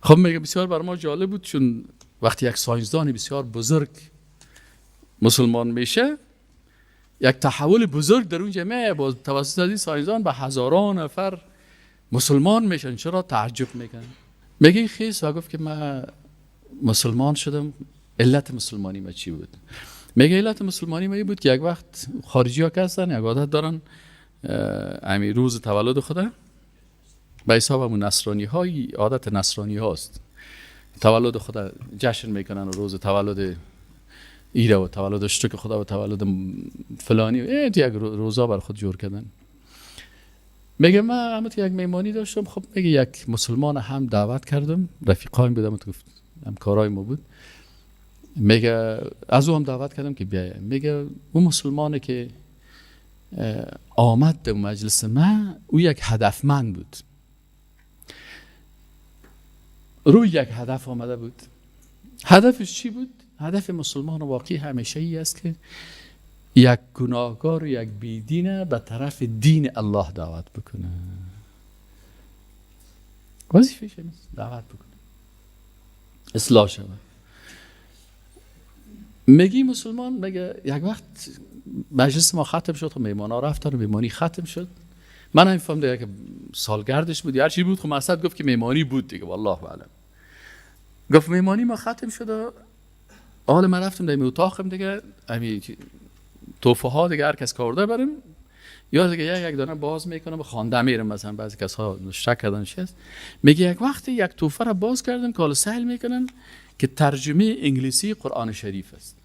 Speaker 1: خب میگه بسیار برای ما جالب بود، چون وقتی یک ساینسدان بسیار بزرگ مسلمان میشه یک تحول بزرگ در اون جمعه با توسط این ساینسدان به هزاران نفر مسلمان میشن، چرا تعجب میکنن. میگه خیست و گفت که من مسلمان شدم، علت مسلمانی ما چی بود؟ میگه علت مسلمانی ما بود که یک وقت خارجی ها که هستن یک عادت دارن امی روز تولد خدا به حساب همون نصرانی های، عادت نصرانی هاست تولد خدا جشن میکنن و روز تولد ایره و تولد شتک خدا و تولد فلانی یک روزا بر خود جور کردن. میگه من همت یک میمانی داشتم، خب میگه یک مسلمان هم دعوت کردم، رفیقایم بودم، گفت همکارای ما بود، میگه از او هم دعوت کردم که بیایه. میگه اون مسلمانه که آمد در مجلس ما، او یک هدفمند بود، روی یک هدف آمده بود. هدفش چی بود؟ هدف مسلمان واقعی همیشه ای است که یک گناهکار و یک بیدینه به طرف دین الله دعوت بکنه. وظیفه‌ش نیست دعوت بکنه، اصلاح شود. میگی مسلمان میگه یک وقت مجلس ما ختم شد، خب میمانا رفتن و میمانی ختم شد. من هم فهمیدم دیگه که سالگردش بود هر چی بود، خب مقصد گفت که میمانی بود دیگه، والله اعلم. گفت میمانی ما ختم شد و حالا من رفتم در اتاقم دیگه، همین توفه ها دیگه هر کس کارده بریم یا دیگه یک دانه باز میکنم و خوانده میرم. مثلا بعضی کس ها شک کردن چی است. میگه یک وقتی یک توفه را باز کردم که حالا سهل میکنن که ترجمه انگلیسی قرآن شریف است.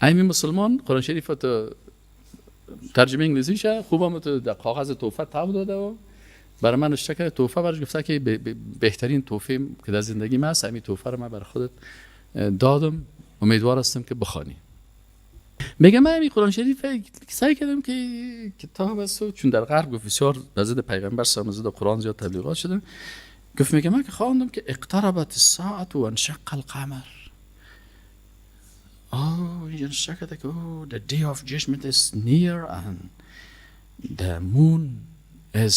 Speaker 1: همین مسلمان قرآن شریف تو ترجمه انگلیسیشه خوبم تو در کاغذ توفه تاب داده و برای من نوشته کرده. توفه برش گفته که بهترین توفه که در زندگی من است، همین توفه رو من برای خودت دادم، امیدوار هستم که بخوانی. میگه من همین قرآن شریف سعی کردم که کتاب است، چون در غرب گفت بسیار نزد پیغمبر صلی الله علیه و آله قرآن زیاد تبلیغات شده. گفت میگه من که خواندم که اقتربت الساعه و انشق القمر. اینجا نشته کرده که the day of judgment is near and the moon is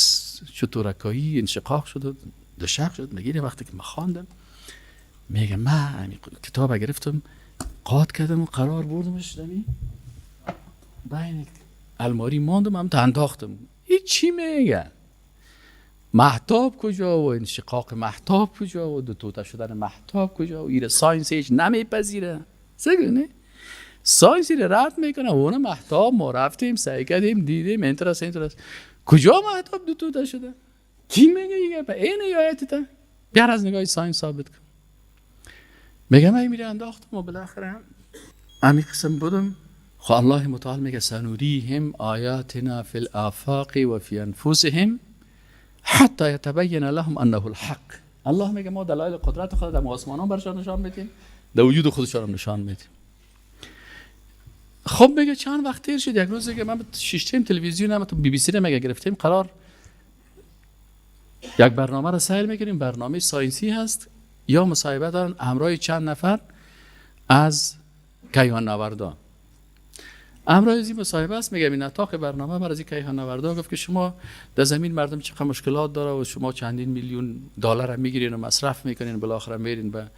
Speaker 1: چطورکایی انشقاق شد، دشق شد. میگه وقتی که من خواندم، میگه من کتاب گرفتم قاط کردم و قرار بردمش دمی بین الماری ماندم، هم انداختم. این چی میگه؟ مهتاب کجا و انشقاق مهتاب کجا و دو توته شدن مهتاب کجا و ایره ساینس هیچ نمیپذیره. سگونه ساینسی رو رد میکنه اون مهتاب ما رفتیم سعی کردیم دیدیم اینترست کجا مهتاب دو توته شده؟ کی میگه به این آیت تا بیار از نگاه ساینس ثابت کن. میگه من میره انداختم و بالاخره همین قسم بودم. خب الله متعال میگه سنوریهم آیاتنا فی الآفاق و فی انفسهم حتی یتبین لهم انه الحق. الله میگه ما دلایل قدرت خود در آسمانان برشان نشان میدیم، در وجود خودشان هم نشان میدیم. خب میگه چند وقت تیر شد، یک روز که من شیشتیم تلویزیون هم تو بی بی سی رو میگه گرفتیم، قرار یک برنامه رو سهل میکنیم، برنامه ساینسی هست یا مصاحبه دارن همراه چند نفر از کیهان نوردان. همراه از این مصاحبه است. میگه این نطاق برنامه بر از این کیهان نوردان گفت که شما در زمین مردم چقدر مشکلات داره و شما چندین میلیون دلار هم میگیرین و مصرف میکنین، بالاخره میرین به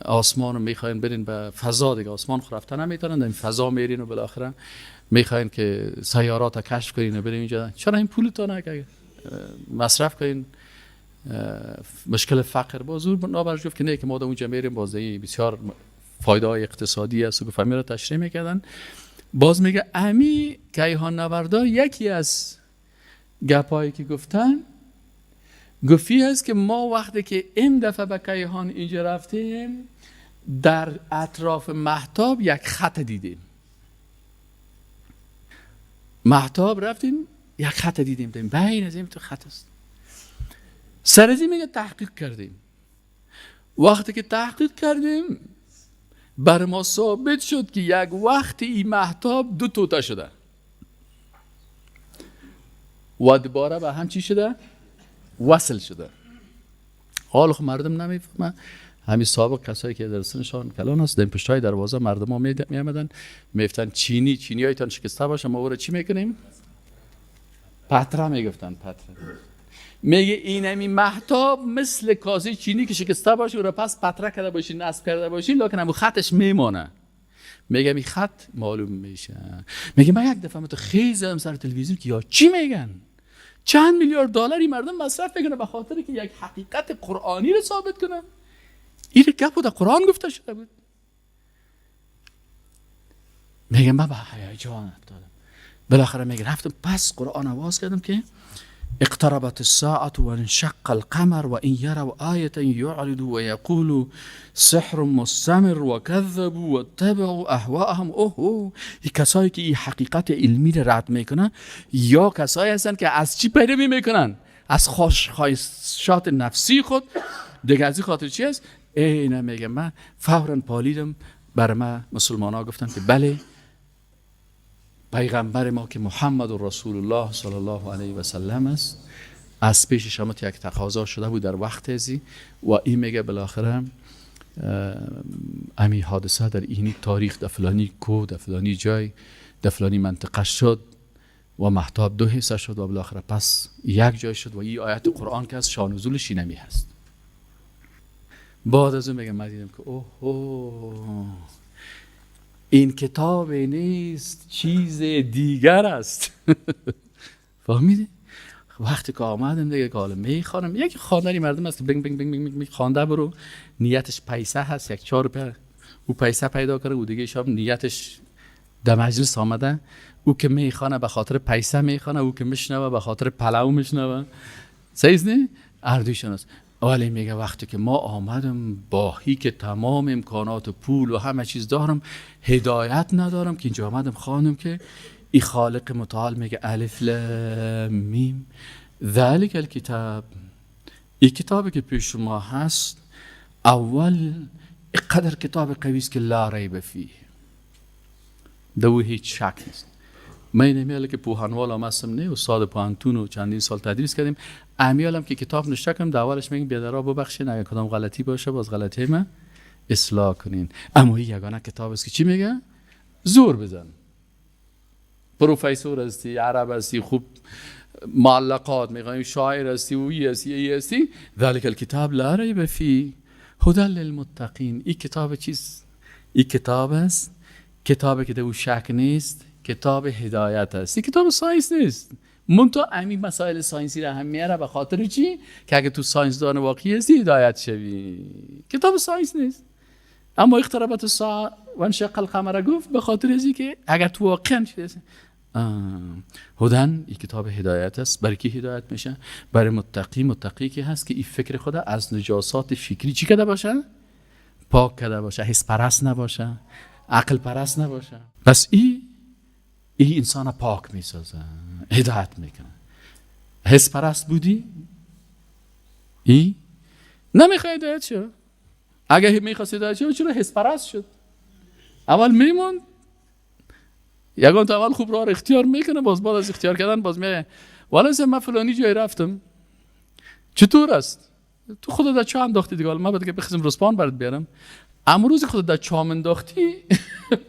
Speaker 1: آسمان و میخواین برین به فضا دیگه، آسمان خود رفتن نمیتونن، در فضا میرین و بالاخره میخواین که سیارات رو کشف کنین و برین اینجا. چرا این پولتون که مصرف کنین مشکل فقر با زور نابرش گفت که نه که ما در اونجا میریم بازی بسیار فایده های اقتصادی است و گفتمی رو تشریح میکردن. باز میگه امی کیهان نوردا یکی از گپایی که گفتن گفتی هست که ما وقتی که این دفعه به کیهان اینجا رفتیم در اطراف مهتاب یک خط دیدیم. مهتاب رفتیم یک خط دیدیم، بین از این تو خط است. سر از این میگه تحقیق کردیم. وقتی که تحقیق کردیم بر ما ثابت شد که یک وقتی این مهتاب دو توته شده و دوباره به هم چی شده؟ وصل شده. حال خب مردم نمیفهمن. همین سابق کسایی که در سنشان کلان است در پشتای دروازه مردم ها می آمدن میفتن چینی هایتان شکسته باشه ما او را چی میکنیم؟ پتره میگفتن. پتره میگه این همین مهتاب مثل کاسه چینی که شکسته باشه او را پس پتره کرده باشین نصب کرده باشین لکن همون خطش میمانه. میگه این خط معلوم میشه. میگه من یک دفعه خیزم سر تلویزیون که یا چی میگن چند میلیارد دلاری مردم مصرف میکنه به خاطر که یک حقیقت قرآنی رو ثابت کنن. این گپ در قرآن گفته شده بود. میگه من به هیجان افتادم. بالاخره میگه رفتم پس قرآن آواز کردم که اقتربت الساعة و انشق القمر و ان يروا آیة یعرضوا و یقولوا سحر مستمر و کذبوا و اتبعوا اهواءهم. این کسایی که این حقیقت علمی رو رد میکنن یا کسایی هستن که از چی پیروی میکنن؟ از خواهشات نفسی خود. دیگه از این خاطر چی است؟ اینه میگه من فوراً پالیدم. برای من مسلمان ها گفتن که بله پیغمبر ما که محمد رسول الله صلی الله علیه و سلم است، از پیش شما یک تقاضا شده بود در وقت ازی و این میگه بالاخره امی حادثه در این تاریخ در فلانی کو، در فلانی جای، در فلانی منطقه شد و مهتاب 2 حصه شد و بالاخره پس یک جای شد و این آیت قرآن که از شان نزولش اینمی هست. بعد از اون میگه من دیدم که اوه این کتاب نیست، چیز دیگر است. فهمیدی؟ وقتی که آمدم دیگه که حالا میخوانم، یک خواندنی مردم هست که بینگ بینگ بینگ بینگ بینگ خوانده برو، نیتش پیسه هست، یک 4 روپیه او پیسه پیدا کرده، او دیگه شب نیتش در مجلس آمده، او که میخوانه به خاطر پیسه میخوانه، او که میشنوه به خاطر پلو میشنوه. صحیح نه؟ اردویشون است. ولی میگه وقتی که ما آمدم باهی که تمام امکانات پول و همه چیز دارم، هدایت ندارم، که اینجا آمدم خواندم که ای خالق متعال میگه الف لام میم ذالک الکتاب، این کتابی که پیش شما هست اول اینقدر کتاب قوی است که لا ریب فیه، دو هیچ شک نیست. من نمیاله که پوهانوال هم هستم، نه استاد پوهنتون و چندین سال تدریس کردیم، امیالم که کتاب نشته کنم در اولش میگم بیادرها ببخشین اگر کدام غلطی باشه باز غلطی من اصلاح کنین. اما این یگانه کتاب است که چی میگه؟ زور بزن، پروفسور هستی، عرب هستی، خوب معلقات میخوایم، شاعر هستی و ای هستی، ذالک الکتاب لا ریب فیه هدی للمتقین. این کتاب چیست؟ این کتاب است، کتابی که در شک نیست، کتاب هدایت است. این کتاب ساینس نیست، منتها همین مسائل ساینسی را هم میاره به خاطر چی؟ که اگه تو ساینسدان واقعی هستی هدایت شوی. کتاب ساینس نیست. اما اقتربت الساعه و انشق القمر گفت به خاطر ازی که اگر تو واقعا چی هستی هدن، این کتاب هدایت است. برای کی هدایت میشه؟ برای متقی که هست که این فکر خود از نجاسات فکری چی کرده باشه؟ پاک کرده باشه، حس پرست نباشه، عقل پرست نباشه. بس این انسان پاک میسازه، هدایت میکنه. حس پرست بودی؟ این نمیخواد هدایت شد. اگه میخواست هدایت شد چرا حس پرست شد؟ اول میموند، یگان تا اول خوب راه رو اختیار میکنه، باز بعد از اختیار کردن باز میگه والا من فلانی جای رفتم، چطور است؟ تو خودت در چاه انداختی دیگه، حالا من بعد که بخزم رسپان برات بیارم. اما روزی خودت در چاه انداختی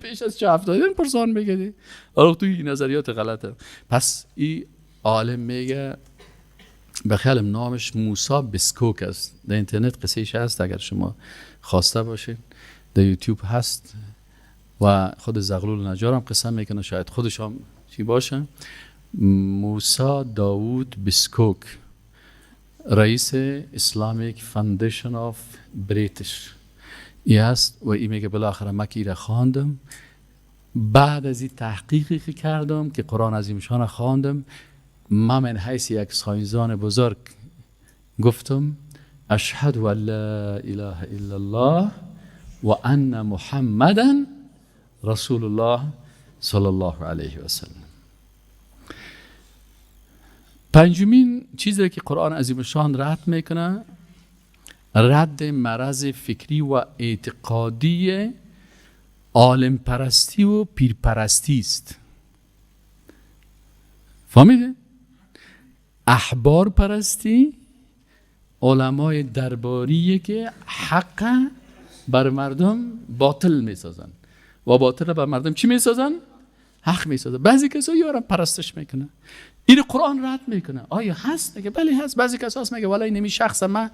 Speaker 1: پیش از چه هفتادین پرسان میگدی. حالا تو این نظریات غلطه. پس این عالم میگه، به خیالم نامش موسی بسکوک است، در اینترنت قصهش هست اگر شما خواسته باشید، در یوتیوب هست و خود زغلول نجار هم قسم میکنه، شاید خودش هم چی باشه. موسی داوود بسکوک، رئیس اسلامیک فاندیشن آف بریتش ای هست و این میگه بالاخره من که خواندم، بعد از این تحقیقی که کردم که قرآن عظیم شان خواندم، من من حیث یک ساینسدان بزرگ گفتم اشهد ان لا اله الا الله و ان محمدا رسول الله صلی الله علیه و سلم. پنجمین چیزی که قرآن عظیم شان رد میکنه، رد مرض فکری و اعتقادی عالم پرستی و پیر پرستی است. فهمیده؟ احبار پرستی، علمای درباریه که حق بر مردم باطل میسازن و باطل بر مردم چی میسازن؟ حق میسازن. بعضی کسا یارم پرستش میکنه، این قرآن رد میکنه. آیا هست؟ میگه بله هست. بعضی کسا هست میگه والا اینمی شخص من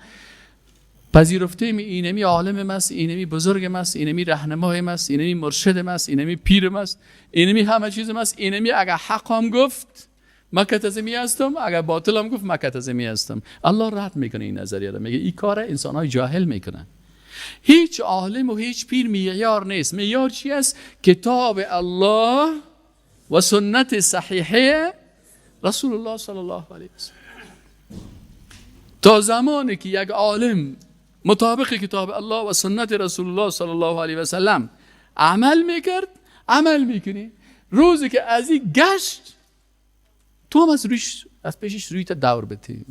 Speaker 1: پذیرفته اینمی عالم است، اینمی بزرگ است، اینمی راهنمای است، اینمی مرشد است، اینمی پیر است، اینمی همه چیز است، اینمی اگر حق هم گفت مکتزمی هستم، اگر باطل هم گفت مکتزمی هستم. الله رد میکنه این نظریه رو، میگه این کار انسانای جاهل میکنن. هیچ عالم و هیچ پیر معیار نیست. معیار چی است؟ کتاب الله و سنت صحیحه رسول الله صلی الله علیه و سلم. تا زمانی که یک عالم مطابق کتاب الله و سنت رسول الله صلی الله علیه و سلم عمل میکرد، عمل میکنی. روزی که از این گشت تو هم از پیشش رویت دور بتی.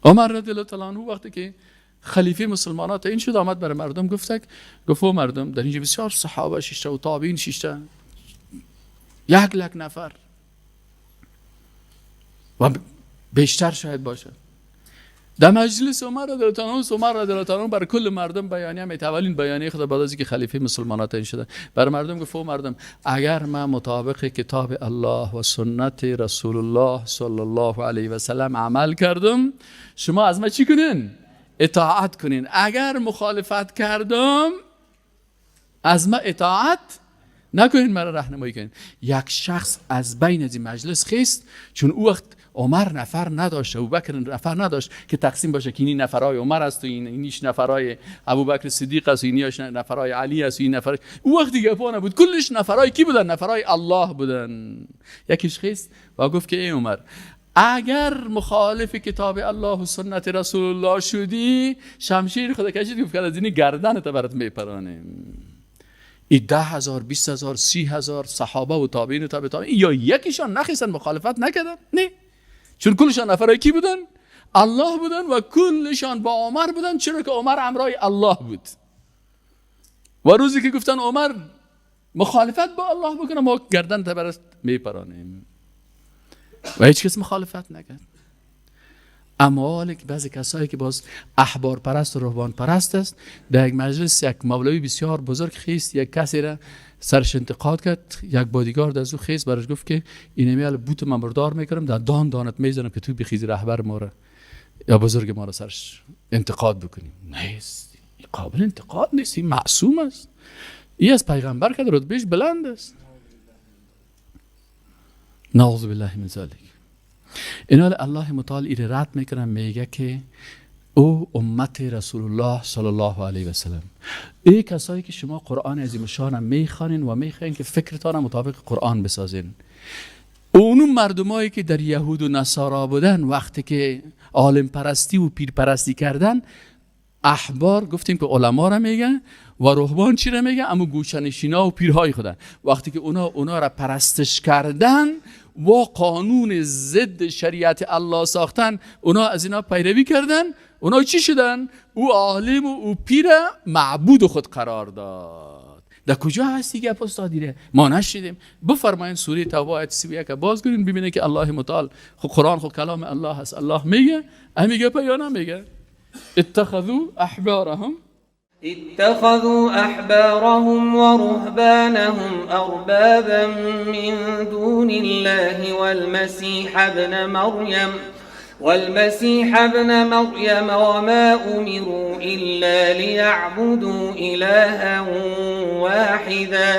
Speaker 1: عمر رضی الله تعالی عنه وقتی که خلیفه مسلمانات این شد، آمد برای مردم گفت مردم در اینجا بسیار صحابه شیشته و تابعین شیشته، 100,000 نفر و بیشتر شاید باشد. در مجلس عمر رضی الله عنه برای کل مردم بیانیه میت. اولین بیانیه خدا بعد از اینکه خلیفه مسلمانان تعیین شده برای مردم گفت مردم اگر ما مطابق کتاب الله و سنت رسول الله صلی الله علیه و سلم عمل کردم، شما از ما چی کنین؟ اطاعت کنین. اگر مخالفت کردم از ما اطاعت نکنین، مرا راهنمایی کنین. یک شخص از بین از این مجلس خیست، چون او وقت عمر نفر نداشت، ابوبکر نفر نداشت که تقسیم باشه که این نفرای عمر است و اینیش نفرای ابوبکر صدیق است و اینیش نفرای علی است و این نفر. او وقت دیگه پا نبود، کلش نفرای کی بودن؟ نفرای الله بودن. یکیش خیست و گفت که ای عمر، اگر مخالف کتاب الله و سنت رسول الله شدی، شمشیر خدا کشید گفت از این گردنت برات میپرانیم. 10,000 20,000 30,000 صحابه و تابعین و تابعین یا یکیشان نخیستن مخالفت نکردن؟ نه، چون کلشان نفرای کی بودن؟ الله بودن و کلشان با عمر بودن، چرا که عمر امرای الله بود. و روزی که گفتن عمر مخالفت با الله بکنه، ما گردن برات میپرانیم. و هیچ کس مخالفت نکرد. اما بعضی کسایی که باز احبار پرست و رهبان پرست است، در یک مجلس یک مولوی بسیار بزرگ خیست، یک کسی را سرش انتقاد کرد، یک بادیگارد از او خیست برش گفت که این میال بوت من بردار میکنم در دانت میزنم که تو بخیزی رهبر ما را یا بزرگ ما را سرش انتقاد بکنیم. نیست، این قابل انتقاد نیست، این معصوم است، این از پیغمبر که رتبهش بلند است. نعوذ بالله من ذلک. اینال الله متعال ایره رد میکنه، میگه که او امت رسول الله صلی الله علیه و سلم، ای کسایی که شما قرآن عظیم شان میخوانین و میخواین که فکرتان مطابق قرآن بسازین. اونو مردمایی که در یهود و نصارا بودن، وقتی که عالم پرستی و پیر پرستی کردن، احبار گفتیم که علما را میگن و رهبان چی را میگن؟ اما گوشنشینا و پیرهای خودن. وقتی که اونا را پرستش کردن و قانون ضد شریعت الله ساختن، اونا از اینا پیروی کردن، اونا چی شدن؟ او عالم و او پیر معبود خود قرار داد. در کجا هستی گپ استادیره؟ ما نشیدیم. بفرمایید سوره توبه آیه 31 باز کنین ببینید که الله متعال خود قرآن خود کلام الله هست. الله میگه میگه یا نمیگه؟ اتخذوا احبارهم
Speaker 2: ورهبانهم أربابا من دون الله والمسيح ابن مريم وما أمروا إلا ليعبدوا إلها واحدا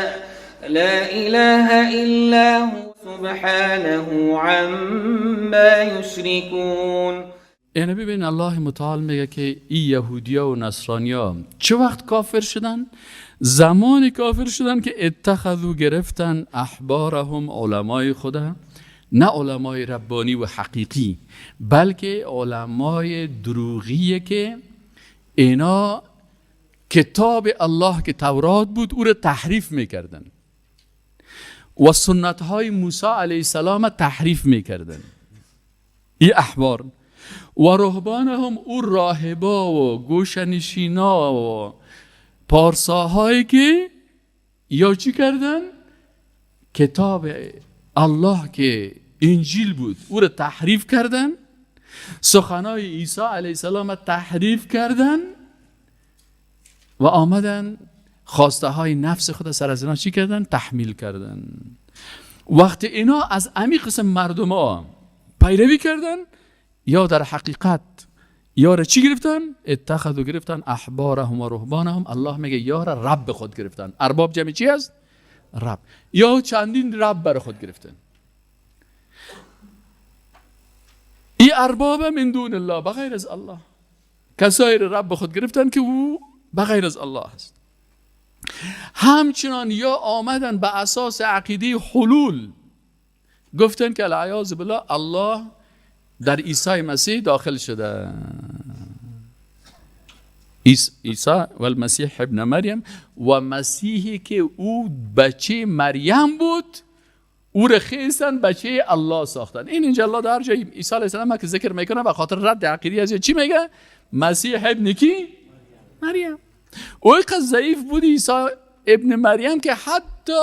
Speaker 2: لا إله إلا هو سبحانه عما يشركون.
Speaker 1: یعنی ببین الله متعال میگه که این یهودیا و نصرانیا چه وقت کافر شدن؟ زمانی کافر شدن که اتخذو گرفتن احبارهم علمای خدا، نه علمای ربانی و حقیقی، بلکه علمای دروغیه که اینا کتاب الله که تورات بود او را تحریف میکردن و سنت های موسی علیه السلام تحریف میکردن. این احبار و رهبانهم او راهبا و گوشنشینا و پارساهایی که یا چی کردن؟ کتاب الله که انجیل بود او را تحریف کردن، سخنای عیسی علیه السلام تحریف کردن و آمدن خواسته های نفس خود سر از اینا چی کردن؟ تحمیل کردن. وقتی اینا از امی قسم مردم ها پیروی کردن، یا در حقیقت یا را چی گرفتن؟ اتخذو گرفتن احبارهم و رهبانهم. الله میگه یا را رب خود گرفتن. ارباب جمع چی است؟ رب. یا چندین رب بر خود گرفتن. ای ارباب من دون الله، بغیر از الله، کسایی را رب خود گرفتن که او بغیر از الله است. همچنان یا آمدن به اساس عقیده حلول، گفتن که العیاذ بالله الله در عیسی مسیح داخل شده. عیسی و المسیح ابن مریم، و مسیحی که او بچه مریم بود او را خیستن بچه الله ساختن. اینجا الله در جای عیسی علیه السلام که ذکر میکنه به خاطر رد عقیده از چی میگه؟ مسیح ابن کی؟ مریم. او که ضعیف بود عیسی ابن مریم که حتی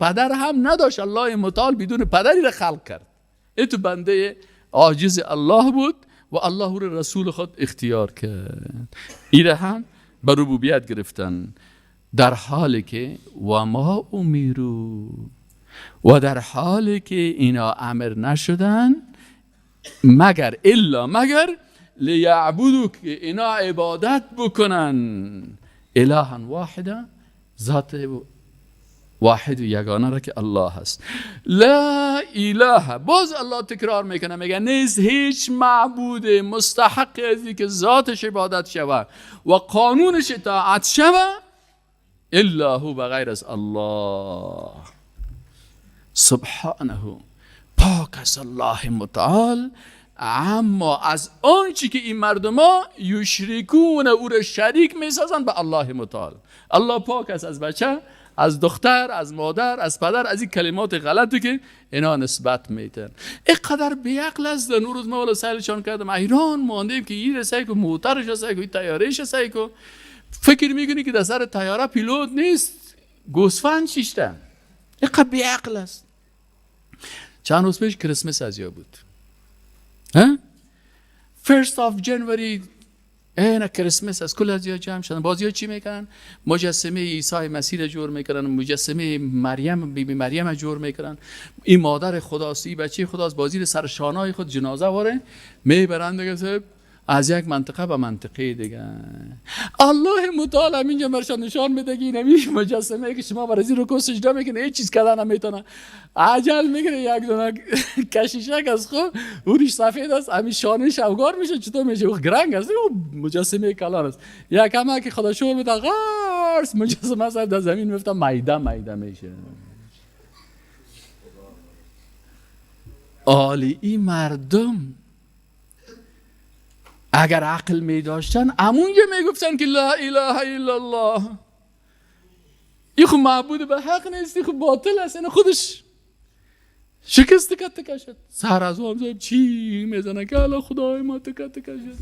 Speaker 1: پدر هم نداشت، الله متعال بدون پدری را خلق کرد. این تو بنده عاجز الله بود و الله او را رسول خود اختیار کرد. این هم به ربوبیت گرفتن، در حالی که و ما امیرو، و در حالی که اینا امر نشدن مگر لیعبدو، که اینا عبادت بکنن الها واحده، ذات واحد و یگانه را که الله هست. لا اله، باز الله تکرار میکنه میگه نیست هیچ معبود مستحق ازی که ذاتش عبادت شود و قانونش اطاعت شود الا هو، بغیر از الله. سبحانه، پاک از الله متعال. اما از آنچه که این مردم ها یشرکون، او را شریک میسازن به الله متعال. الله پاک است از بچه، از دختر، از مادر، از پدر، از این کلمات غلطی که اینا نسبت میتن. اینقدر بیعقل است. در روز ما والا سهلشان کردم ایران ماندیم که این رسایی که موترش رسایی که تیارهش رسایی که فکر میکنی که در سر تیاره پیلوت نیست، گوسفند شیشته. اینقدر بیعقل است. چند روز پیش کریسمس از یا بود، First of January این کریسمس از کل از یا جمع شدن. بازی چی میکنن؟ مجسمه عیسی مسیح را جور میکنن، مجسمه مریم، بیبی مریم را جور میکنن. این مادر خداست، این بچه خداست، بازی سر شانای خود جنازه واره میبرن دیگه از یک منطقه به منطقه دیگه. الله متعال همینجا برشان نشان میده که این مجسمه که شما برای زیر رکوع سجده میکنه هیچ چیز کردن نمیتونه. عجل میگیره یک دونه کشیشک از خود اونش سفید است، همین شانش افگار میشه. چطور میشه؟ او گرنگ است، او مجسمه کلان است. یک همه که خدا شور میده غارس مجسمه سر در زمین میفته، میده میشه. آلی مردم اگر عقل می داشتن همونجا می گفتن که لا اله الا الله، این خود معبود به حق نیست، این خود باطل است. این خودش شکست تکه شد. سهر از هم چی میزنه که الا خدای ما تکه شد،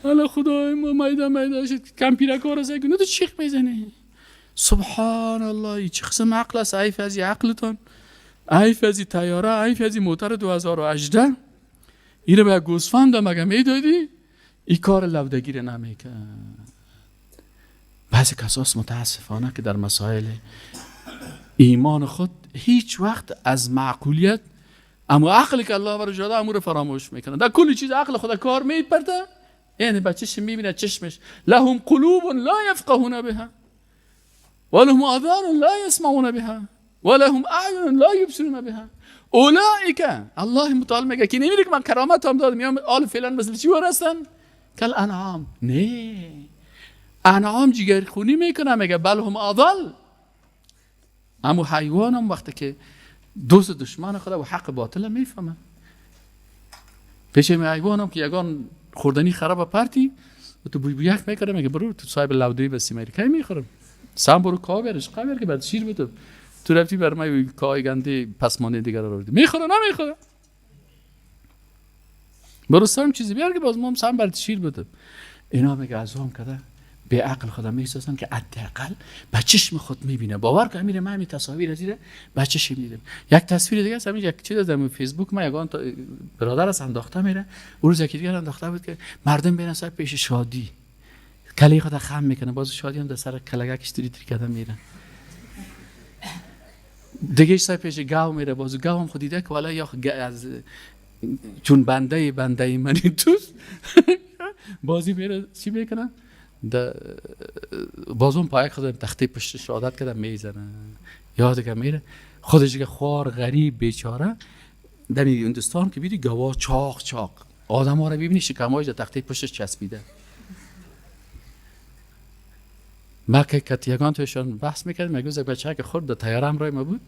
Speaker 1: الا خدای ما میده شد. کمپیرکار است که نه تو چیخ میزنه. سبحان الله، این چه قسم عقل است؟ عیف از عقلتان، عیف از تیاره، عیف از موتر 2018. این رو به گوسفند مگه میدادی؟ این کار لودگیر نمیکن. بعضی کساس متاسفانه که در مسائل ایمان خود هیچ وقت از معقولیت، اما عقلی که الله برای جاده امور فراموش میکنه. در کلی چیز عقل خدا کار میپرده. یعنی بچهش میبینه چشمش لهم قلوب لا یفقهون بها ولهم آذان لا یسمعون بها ولهم اعین لا یبصرون بها اولئک. الله متعال میگه که نمیگه که من کرامت هم دادم، میام آل فعلا مثل چی هستن؟ کل انعام. نه، انعام جگر خونی میکنه، میگه بل هم اضل. اما حیوان هم وقتی که دوست دشمن خدا و حق باطل میفهمه. پیش حیوان هم که یگان خوردنی خراب پرتی و تو بوی یک میکنه، میگه برو تو صاحب لودوی بسی میری کی میخورم سام برو کا برش قبل که بعد شیر بده تو رفتی بر من کای گنده پسمانه دیگر رو آوردی میخوره نمیخوره. برو سام چیزی بیار که باز ما هم سام برات شیر بده. اینا میگه از هم کده به عقل خدا میسازن که حداقل به چشم خود میبینه. باور کن میره من تصاویر از دیره بچه‌ش میدیدم. یک تصویر دیگه است، همین یک چیز از فیسبوک ما یگان برادر از انداخته میره، اون روز یکی دیگه انداخته بود که مردم بین سر پیش شادی کلی خدا خم میکنه، باز شادی هم در سر کلگکش تری کردن میره. دیگه سر پیش گاو میره، باز گاو هم خود دیده که والا یا از چون بنده منی توست بازی میره چی میکنن بازون پای خود تخته پشت شهادت کردن میزنه. یاد که میره خودش که خوار غریب بیچاره در هندوستان که بیدی گوا چاق آدم ها رو ببینی شکمایش در تخته پشتش چسبیده. ما که کتیگان توشان بحث میکردیم، یک روز یک بچه که خورد در تیاره همراه ما بود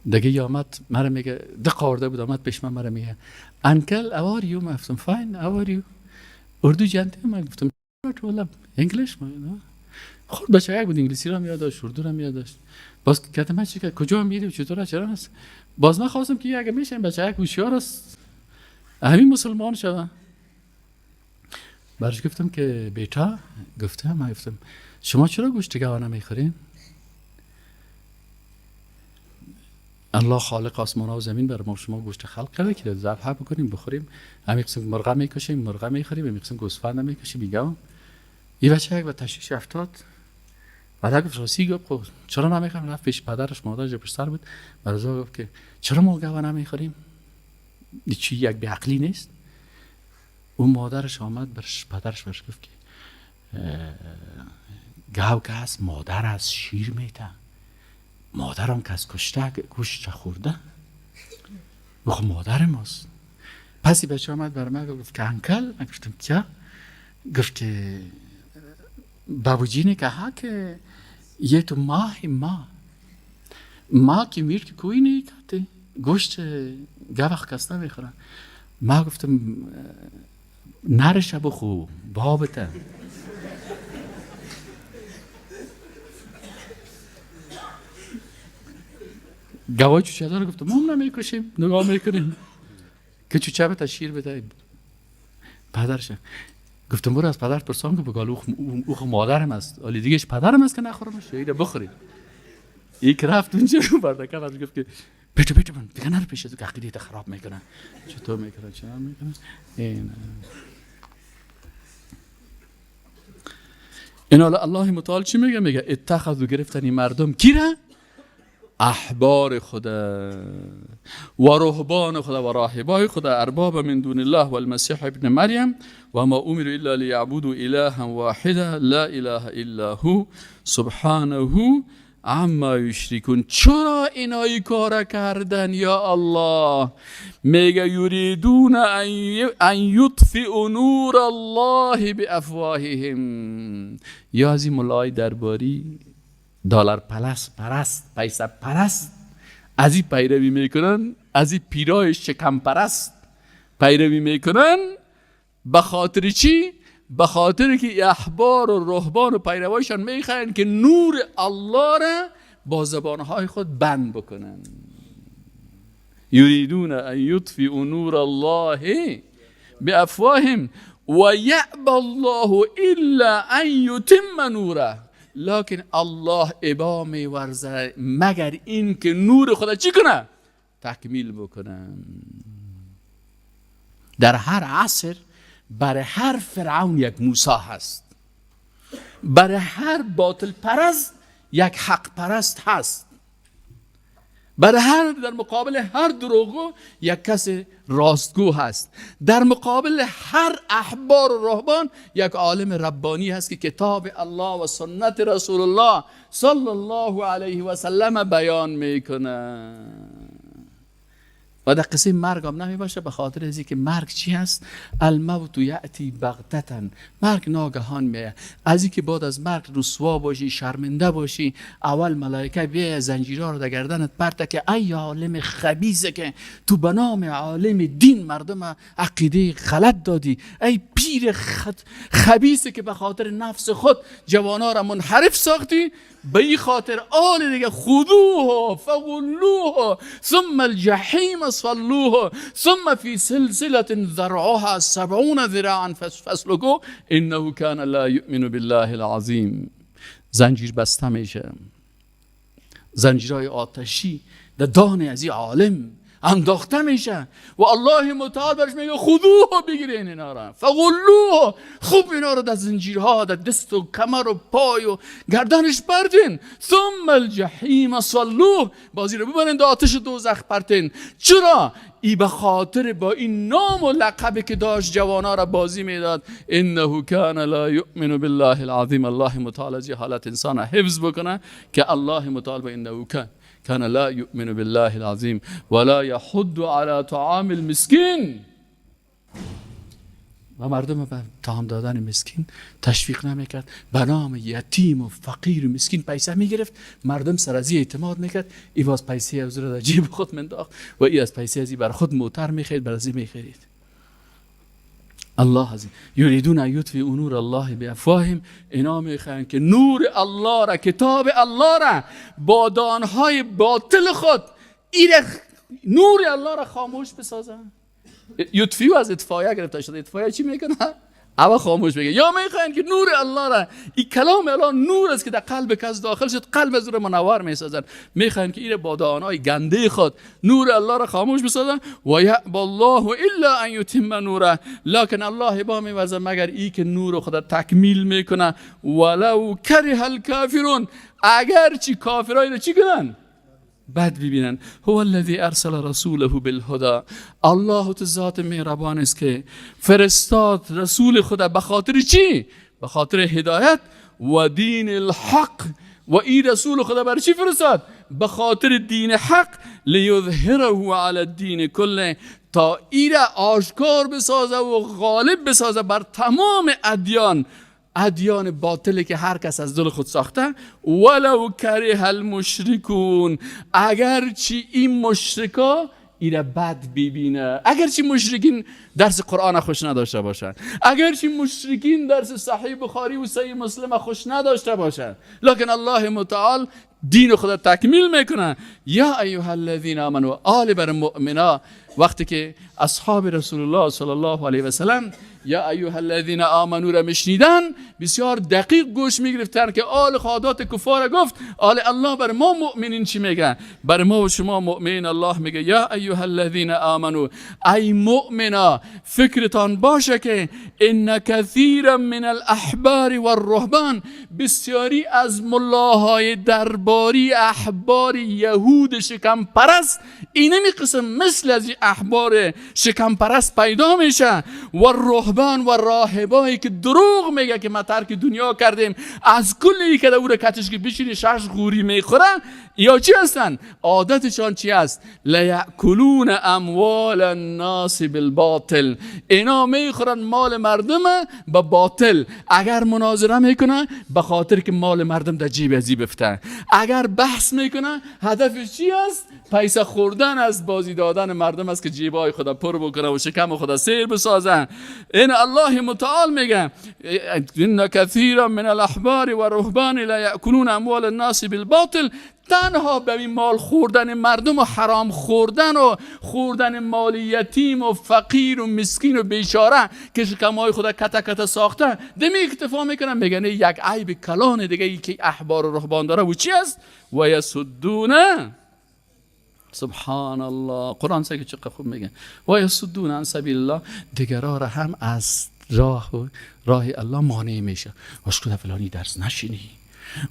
Speaker 1: دیگه آمد مرا میگه دق آورده بود آمد پیش من مرا میگه انکل اوار یو. من گفتم فاین اوار یو. اردو جنتی من گفتم ولا انگلیش ما خود بچه یک بود انگلیسی رو میاد داشت اردو رو میاد داشت. باز کردم من چی که کجا میری چطوره چرا هست. باز من خواستم که اگه میشه بچه یک هوشیار است همین مسلمان شدن. برش گفتم که بیتا گفتم شما چرا گوشت گاو نمیخورین؟ الله خالق آسمان ها و زمین برای ما شما گوشت خلق کرده که ذبح بکنیم بخوریم. همین قسم مرغ میکشیم، مرغ میخوریم، همین قسم گوسفند میکشیم. میگم این بچه یک به تشویش افتاد، بعد گفت راستی گفت چرا نمیخوریم؟ رفت پیش پدرش، مادرش پشت سر بود، بعد گفت که چرا ما گاو نمیخوریم؟ این چی یک به عقلی نیست؟ اون مادرش آمد برش پدرش برش گفت که گاو که هست مادر از شیر میته، مادرم که از کشته گوشت خورده گفت مادر ماست. پسی بچه آمد بر من گفت که انکل، من گفتم که گفت که بابوجی نے کہا کہ یہ تو ماں ہے، ماں کی میٹ کوئی نہیں کھاتے، گوشت گاو خسته میخورن. ما گفتم نرش بخو بابته. گوای چوچه داره گفتم ما هم نمیکشیم، نگاه میکنیم که چوچه بتا شیر بده. پدرش گفتم برو از پدرت پرسان که بگال او مادرم است، ولی دیگهش پدرم است که نخورمش، اینو بخورید. یک رفت اونجا بردکه بعد گفت که بیٹو من دیگه نرو پیش تو که عقیدت خراب میکنن. چطور میکنن؟ چرا میکنن؟ این حالا الله متعال چی میگه؟ میگه اتخذوا گرفتنی مردم کی را؟ احبار خدا و رهبان خدا و راهبای خدا ارباب من دون الله و المسیح ابن مریم و ما امروا الا لیعبدوا الها واحدا لا اله الا هو سبحانه عما یشرکون. چرا اینایی کار کردن یا الله؟ میگه یریدون ان یطفئوا نور الله بافواههم. یا از این مولای درباری دلار پرست پیسه پرست از این پیروی میکنن، از این پیرای شکم پرست پیروی میکنن. به خاطر چی؟ به خاطر که احبار و رهبان و پیروایشان میخواین که نور الله را با زبانهای خود بند بکنن. یریدون ان یطفئوا نور الله بافواههم و یأبی الله الا ان یتم نوره. لکن الله ابا میورزه مگر این که نور خدا چی کنه؟ تکمیل بکنه. در هر عصر برای هر فرعون یک موسی هست، برای هر باطل پرست یک حق پرست هست، برای در مقابل هر دروغو یک کس راستگو هست، در مقابل هر احبار و رهبان یک عالم ربانی هست که کتاب الله و سنت رسول الله صلی الله علیه و سلم بیان میکنه. و در قصه مرگ هم نمی باشه، به خاطر ازی که مرگ چی هست؟ الموت یأتی بغتة، مرگ ناگهان میه. ازی که بعد از مرگ رسوا باشی، شرمنده باشی، اول ملائکه بیای زنجیرها رو در گردنت پرته که ای عالم خبیثه که تو به نام عالم دین مردم عقیده غلط دادی، ای پیر خبیثه که به خاطر نفس خود جوانا را منحرف ساختی، به این خاطر آل دیگه خذوه فغلوه ثم الجحیم صلوه ثم فی سلسلة ذرعها 70 ذراعا فاسلکوه انه کان لا یؤمن بالله العظیم. زنجیر بسته میشه، زنجیرهای آتشی در دان از این عالم انداخته میشه و الله متعال برش میگه خذوه، بگیرین اینا را، فغلوه، خوب اینا را در زنجیرها در دست و کمر و پای و گردنش پرتین، ثم الجحیم صلوه، بازی رو ببرین در آتش دوزخ پرتین. چرا؟ ای به خاطر با این نام و لقبی که داشت جوانا را بازی میداد. انه کان لا یؤمن بالله العظیم. الله متعال از حالت انسان حفظ بکنه که الله متعال با انه کان لا یؤمن بالله العظیم ولا یحض علی طعام المسکین. و مردم به طعام دادن مسکین تشویق نمیکرد. به نام یتیم و فقیر و مسکین پیسه میگرفت، مردم سر از اعتماد میکرد، ای باز پیسه از در جیب خود منداخت و ای از پیسه ازی بر خود موتر میخرید، بر ازی میخرید. الله عزیز یریدون ان یطفئوا نور الله بافواههم. اینا میخواهند که نور الله را، کتاب الله را با دانهای باطل خود نور الله را خاموش بسازن. یطفئوا از اطفایه گرفته شده. اطفایه چی میکنه؟ اما خاموش بگه. یا میخواین که نور الله را، این کلام الله نور است که در قلب کس داخل شد، قلب از رو منور میسازن. میخواین که این با دهانهای گنده خود نور الله را خاموش بسازن. و یأبی الله الا ان یتم نوره، لکن الله با میورزه مگر ای که نور خود تکمیل میکنه. ولو کره الکافرون، اگر چی کافرای را چی کنن؟ بد ببینن. هو الذی ارسل رسوله بالهدى، الله تو ذات مهربان است که فرستاد رسول خدا به خاطر چی؟ به خاطر هدایت. و دین الحق، و این رسول خدا برای چی فرستاد؟ به خاطر دین حق. لیظهره علی الدین کله، تا این آشکار بسازه و غالب بسازه بر تمام ادیان باطلی که هر کس از دل خود ساخته. ولو کره المشرکون، اگرچه این مشرکا ایره بد ببینه، اگرچه مشرکین درس قرآن خوش نداشته باشن، اگرچه مشرکین درس صحیح بخاری و صحیح مسلم خوش نداشته باشن، لکن الله متعال دین خدا تکمیل میکنه. یا ایها الذین آمنوا، آل بر مؤمنا، وقتی که اصحاب رسول الله صلی الله علیه و سلم یا ایها الذین آمنوا را میشنیدن، بسیار دقیق گوش میگرفتن که آل خادات کفار گفت، آل الله بر ما مؤمنین چی میگه؟ بر ما و شما مؤمنین الله میگه یا ایها الذین آمنوا، ای مؤمنا فکرتان باشه که ان کثیرا من الاحبار والرهبان، بسیاری از ملاهای درباری احبار یهود شکم پرست اینمی قسم مثل از احبار شکم پرست پیدا میشه. و رهبان و راهبایی که دروغ میگه که ما ترک دنیا کردیم، از کلی که دور کتش که بشینی شش غوری میخورن، یا چی هستن؟ عادتشان چی است؟ لیأکلون اموال الناس بالباطل، اینا میخورن مال مردم با باطل. اگر مناظره میکنه به خاطر که مال مردم در جیب ازی بفته، اگر بحث میکنه هدفش چی است؟ پیسه خوردن از بازی دادن مردم است که جیبای خدا پر بکنه و شکم خدا سیر بسازن. این الله متعال میگه ان کثیرا من الاحبار و رهبان لا یأکلون اموال الناس بالباطل، تنها به این مال خوردن مردم و حرام خوردن و خوردن مال یتیم و فقیر و مسکین و بیچاره که شکمای خدا کتا کتا ساخته دمی اکتفا میکنن. میگن یک عیب کلان دیگه ای که احبار و رهبان داره و چی است؟ و یسدون، سبحان الله، قرآن سه که چقدر خوب میگه و یسدون عن سبیل الله، دیگرها را هم از راه الله مانع میشه. اسکو فلانی درس نشینی،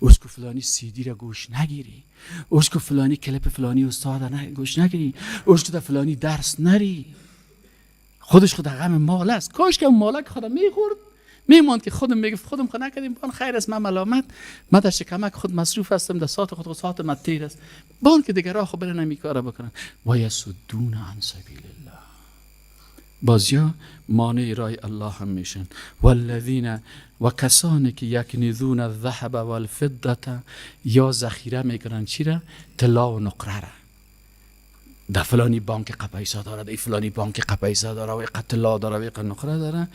Speaker 1: اسکو فلانی سیدی را گوش نگیری، اسکو فلانی کلیپ فلانی استاد را گوش نگیری، اسکو فلانی درس نری. خودش خود غم مال است. کاش که مالک خدا میخورد میموند که خودم میگه خودم خود نکردیم، بان خیر است، من ملامت، من در شکمک خود مصروف هستم، در ساعت خود ساعت متیر است، بان که دیگرها خود برن نمی کارا بکنن. و یسدون عن سبیل الله، بازیا مانع راه الله هم میشن. والذین، و کسانی که یکنزون الذهب والفضة، یا ذخیره میکنن چی را؟ طلا و نقره را. در فلانی بانک قپیسا داره، در فلانی بانک قپیسا داره، و طلا داره، و نقره داره.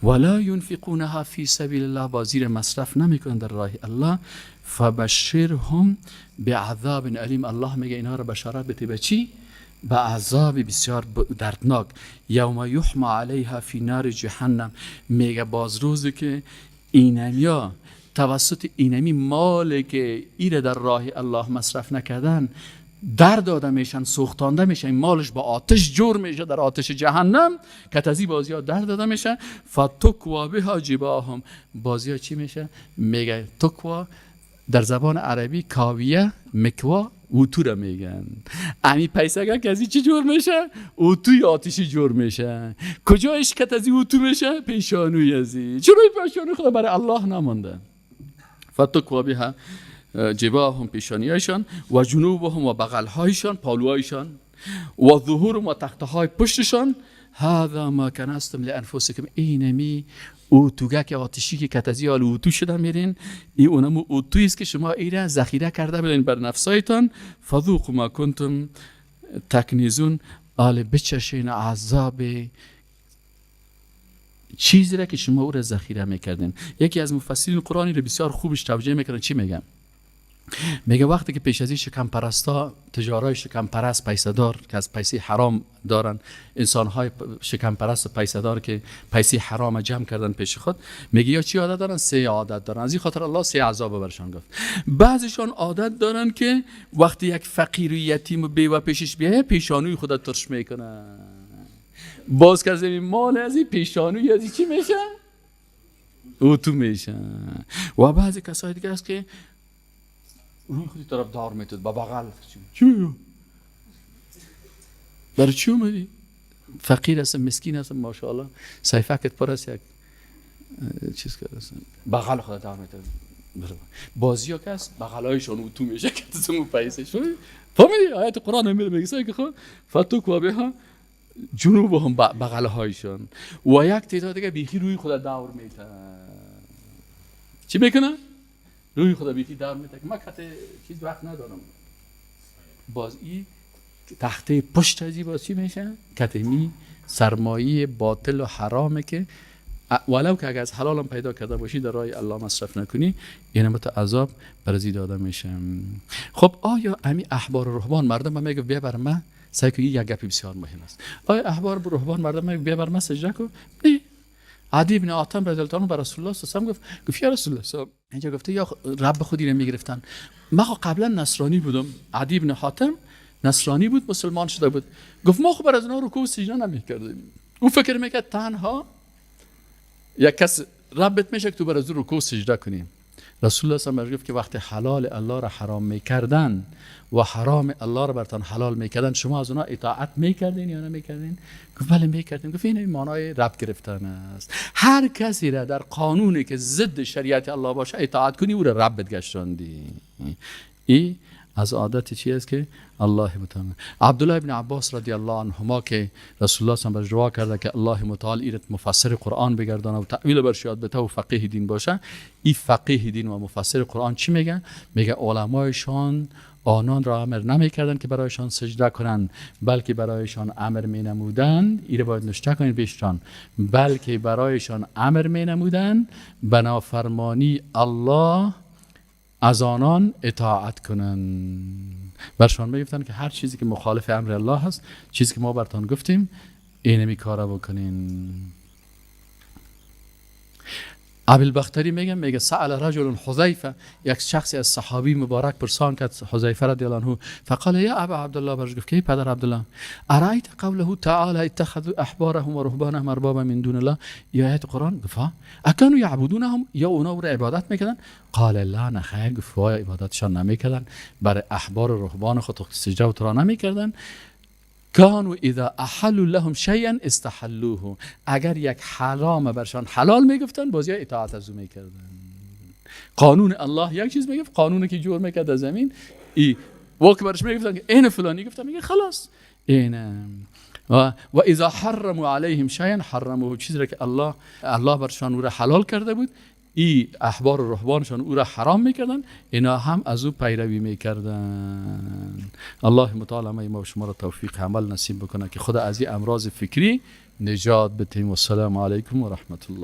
Speaker 1: ولا ينفقونها فی سبیل الله، بازیر مصرف نمیکنن در راه الله. فبشرهم بعذاب علیم، الله میگه اینها را بشارت بده به چی؟ به عذاب بسیار دردناک. یوم یحمى علیها فی نار جهنم، میگه باز روزی که اینمیا توسط اینمی مال که ایره در راه الله مصرف نکردن در داده میشن، سوختانده میشن، مالش با آتش جور میشه در آتش جهنم، کتازی بازی ها در داده میشه. فتکوا بها جباههم، بازی ها چی میشه؟ میگه تکوا در زبان عربی کاویه، مکوا، اوتو را میگن. امی پیسگه که ازی چی جور میشه؟ اوتوی آتشی جور میشه. کجایش کتازی اوتو میشه؟ پیشانوی ازی. چرا پیشانوی خدا برای الله نمانده؟ فتکوا بها جباههم، پیشانیایشان، و جنوبهم، و بغلهایشان، پالوهایشان، و ظهورهم، و تختهای پشتشان. هذا ما کنستم لانفسکم، اینمی اوتوگه که آتشی که کتازی حال اوتو شده میرین، این اونمو اوتویی است که شما ایره ذخیره کرده بلین بر نفسایتان. فذوقوا ما کنتم تکنیزون، آل بچشین عذاب چیزی را که شما او را ذخیره میکردین. یکی از مفسرین قرآنی را بسیار خوبش توجیه میکنن، چی میگن؟ میگه وقتی که پیش از این شکم پرستا، تجارای شکم پرست پیسدار که از پیسه حرام دارن، انسان‌های شکم پرست و پیسدار که پیسه حرام جمع کردن پیش خود، میگه یا چی عادت دارن؟ 3 عادت دارن. از این خاطر الله 3 عذاب برشان گفت. بعضیشان عادت دارن که وقتی یک فقیر و یتیم و بیوه پیشش بیایه پیشانوی خودت ترش میکنه. باز که از این مال از این پیشانوی از این چی میشه؟ او تو میشه. و بعضی کسای دیگه است که روی خودی طرف دار میتود با بغل چی؟ برای چی اومدی؟ فقیر هستم، مسکین هستم، ماشاءالله سیفکت پر است، یک چیز کرده هستم بغل خود دار میتود. بازی ها که هست بغلایشان او تو میشه که تسمو پیسه شوی فهمیدی؟ آیت قرآن هم میگه سایی که خود فتوک و بها جنوب هم بغل هایشان و یک تعداد دیگه بیخی روی خود دور میتن. چی میکنه؟ روی خدا بیتی دار میده که من کته چیز وقت ندارم. باز این تخته پشت ازی باز چی میشه؟ کتمی سرمایه باطل و حرامه که ولو که اگر از حلال هم پیدا کرده باشی در راه الله مصرف نکنی این مت عذاب برزی داده میشه. خب آیا امی احبار و رهبان مردم میگه بیا بر من سعی کنی یک گپی بسیار مهم است. آیا احبار و رهبان مردم میگه بیا بر من سجده کن؟ نه. عدی بن حاتم رضی الله عنه بر رسول الله صلی الله علیه و آله گفت یا رسول الله صلی اینجا گفته یا رب خودی رو میگرفتن. ما خب قبلا نصرانی بودم. عدی بن حاتم نصرانی بود، مسلمان شده بود. گفت ما خب بر از اونها رکوع و سجده نمیکردیم. اون فکر میکرد تنها یک کس ربت میشه که تو بر از اون رکوع و سجده کنیم. رسول الله صلی الله علیه و آله گفت که وقتی حلال الله را حرام میکردن و حرام الله را برتان حلال میکردن شما از اونها اطاعت میکردین یا نمیکردین؟ گفت بله میکردیم. گفت این معنای رب گرفتن است. هر کسی را در قانونی که ضد شریعت الله باشه اطاعت کنی او را ربت گشتاندی. این از عادت چی است که الله متعال. عبدالله ابن عباس رضی الله عنهما که رسول الله صلی الله علیه و آله کرده که الله متعال ایرت مفسر قرآن بگردانه و تعویل برش یاد بده و فقیه دین باشه. این فقیه دین و مفسر قرآن چی میگن؟ میگه علمایشان آنان را امر نمیکردند که برایشان سجده کنند بلکه برایشان امر مینمودند ایره باید نشته کنید بیشتان بلکه برایشان امر مینمودند به نافرمانی الله از آنان اطاعت کنند. برشان میگفتن که هر چیزی که مخالف امر الله هست، چیزی که ما برتان گفتیم اینمی کارا بکنین. ابوالبختری میگه سأل رجل حذیفه، یک شخصی از صحابی مبارک پرسان کرد حذیفه رضی الله عنه فقال یا ابا عبدالله، برش گفت که پدر عبدالله ارایت قوله تعالی اتخذوا احبارهم و رهبانهم اربابا من دون الله، یا آیت قرآن گفت اکانوا یعبدونهم، یا اونا رو عبادت میکردن؟ قال لا نخیر، گفت عبادتشان نمیکردن، برای احبار و رهبان خود سجده و ترا نمیکردن. کانوا اذا احلوا لهم شیئا استحلوه، اگر یک حرام برشان حلال میگفتن بازی اطاعت از او میکردن. قانون الله یک چیز میگفت، قانونی که جور میکرد از زمین ای وقت برش میگفتن که این فلانی گفتن میگه خلاص اینه. و اذا حرموا علیهم شیئا حرموه، چیزی را که الله برشان او را حلال کرده بود ای احبار و رهبانشان او را حرام میکردن، اینا هم از او پیروی میکردن. الله متعال ما و شما را توفیق عمل نصیب بکنه که خدا از این امراض فکری نجات بدهیم. و السلام علیکم و رحمت الله.